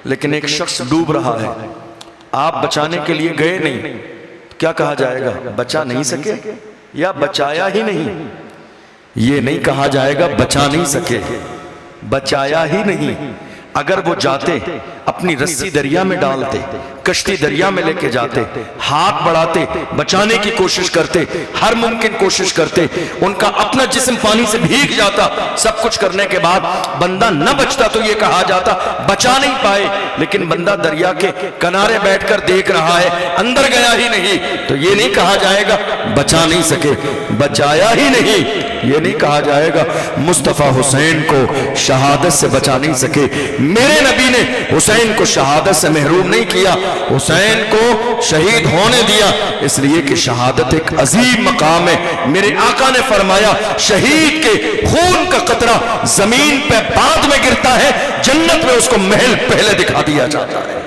[SPEAKER 1] لیکن ایک شخص ڈوب رہا ہے. آپ بچانے کے لیے گئے نہیں، کیا کہا جائے گا؟ بچا نہیں سکے یا بچایا ہی نہیں. یہ نہیں کہا جائے گا بچا نہیں سکے، بچایا ہی نہیں. اگر وہ جاتے اپنی رسی دریا میں ڈالتے، کشتی دریا میں لے کے جاتے، ہاتھ بڑھاتے، بچانے کی کوشش کرتے، ہر ممکن کوشش کرتے، ان کا اپنا جسم پانی سے بھیگ جاتا، سب کچھ کرنے کے بعد بندہ نہ بچتا تو یہ کہا جاتا بچا نہیں پائے، لیکن بندہ دریا کے کنارے بیٹھ کر دیکھ رہا ہے، اندر گیا ہی نہیں، تو یہ نہیں کہا جائے گا بچا نہیں سکے، بچایا ہی نہیں، یہ نہیں کہا جائے گا مصطفیٰ حسین کو شہادت سے بچا نہیں سکے۔ میرے نبی نے حسین کو شہادت سے محروم نہیں کیا، حسین کو شہید ہونے دیا، اس لیے کہ شہادت ایک عظیم مقام ہے۔ میرے آقا نے فرمایا شہید کے خون کا قطرہ زمین پہ بعد میں گرتا ہے، جنت میں اس کو محل پہلے دکھا دیا جاتا ہے۔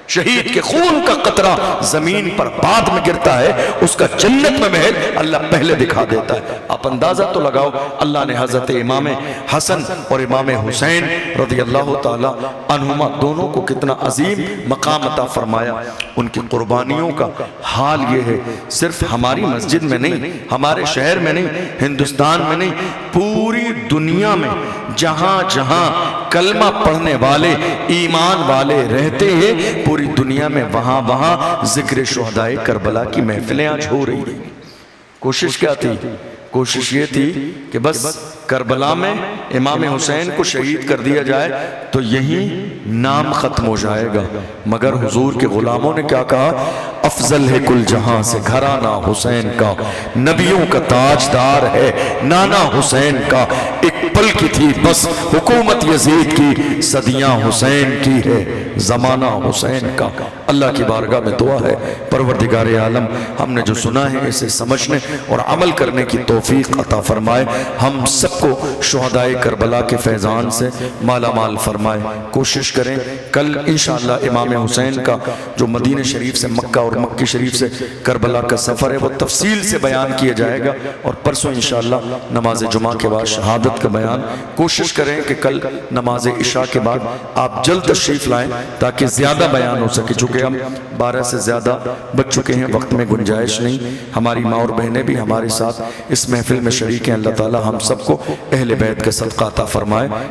[SPEAKER 1] شہید کے خون کا قطرہ زمین پر بعد میں گرتا ہے، اس کا جنت میں محل اللہ پہلے دکھا دیتا ہے۔ آپ اندازہ تو لگاؤ اللہ نے حضرت امام حسن اور امام حسین رضی اللہ تعالی عنہما دونوں کو کتنا عظیم مقام عطا فرمایا۔ ان کی قربانیوں کا حال یہ ہے، صرف ہماری مسجد میں نہیں، ہمارے شہر میں نہیں، ہندوستان میں نہیں، پوری دنیا میں جہاں جہاں کلمہ پڑھنے والے ایمان والے رہتے ہیں، پوری دنیا میں وہاں وہاں ذکر شہدائے کربلا کی محفلیں آج ہو رہی ہیں۔ کوشش کیا تھی؟ کوشش یہ تھی کہ بس کربلا میں امام حسین کو شہید کر دیا جائے تو یہی نام ختم ہو جائے گا، مگر حضور کے غلاموں نے کیا کہا؟ افضل ہے کل جہاں سے گھرانہ حسین کا، نبیوں کا تاجدار ہے نانا حسین کا، ایک پل کی تھی بس حکومت یزید کی، صدیاں حسین کی ہے زمانہ حسین کا۔ اللہ کی بارگاہ میں دعا ہے پروردگار عالم ہم نے جو سنا ہے اسے سمجھنے اور عمل کرنے کی توفیق عطا فرمائے، ہم سب کو شہدائے کربلا کے فیضان سے مالا مال فرمائے۔ کوشش کریں کل انشاءاللہ امام حسین کا جو مدینہ شریف سے مکہ اور مکہ شریف سے کربلا کا سفر ہے وہ تفصیل سے بیان کیا جائے گا، اور پرسوں انشاءاللہ نماز جمعہ کے بعد شہادت کا بیان۔ کوشش کریں کہ کل نماز عشاء کے بعد آپ جلد تشریف لائیں تاکہ زیادہ بیان ہو سکے، چونکہ ہم 12 سے زیادہ بچ چکے ہیں، وقت میں گنجائش نہیں۔ ہماری ماں اور بہنیں بھی ہمارے ساتھ اس محفل میں شریک ہیں، اللہ تعالی ہم سب کو اہل بیت کا صدقہ عطا فرمائے۔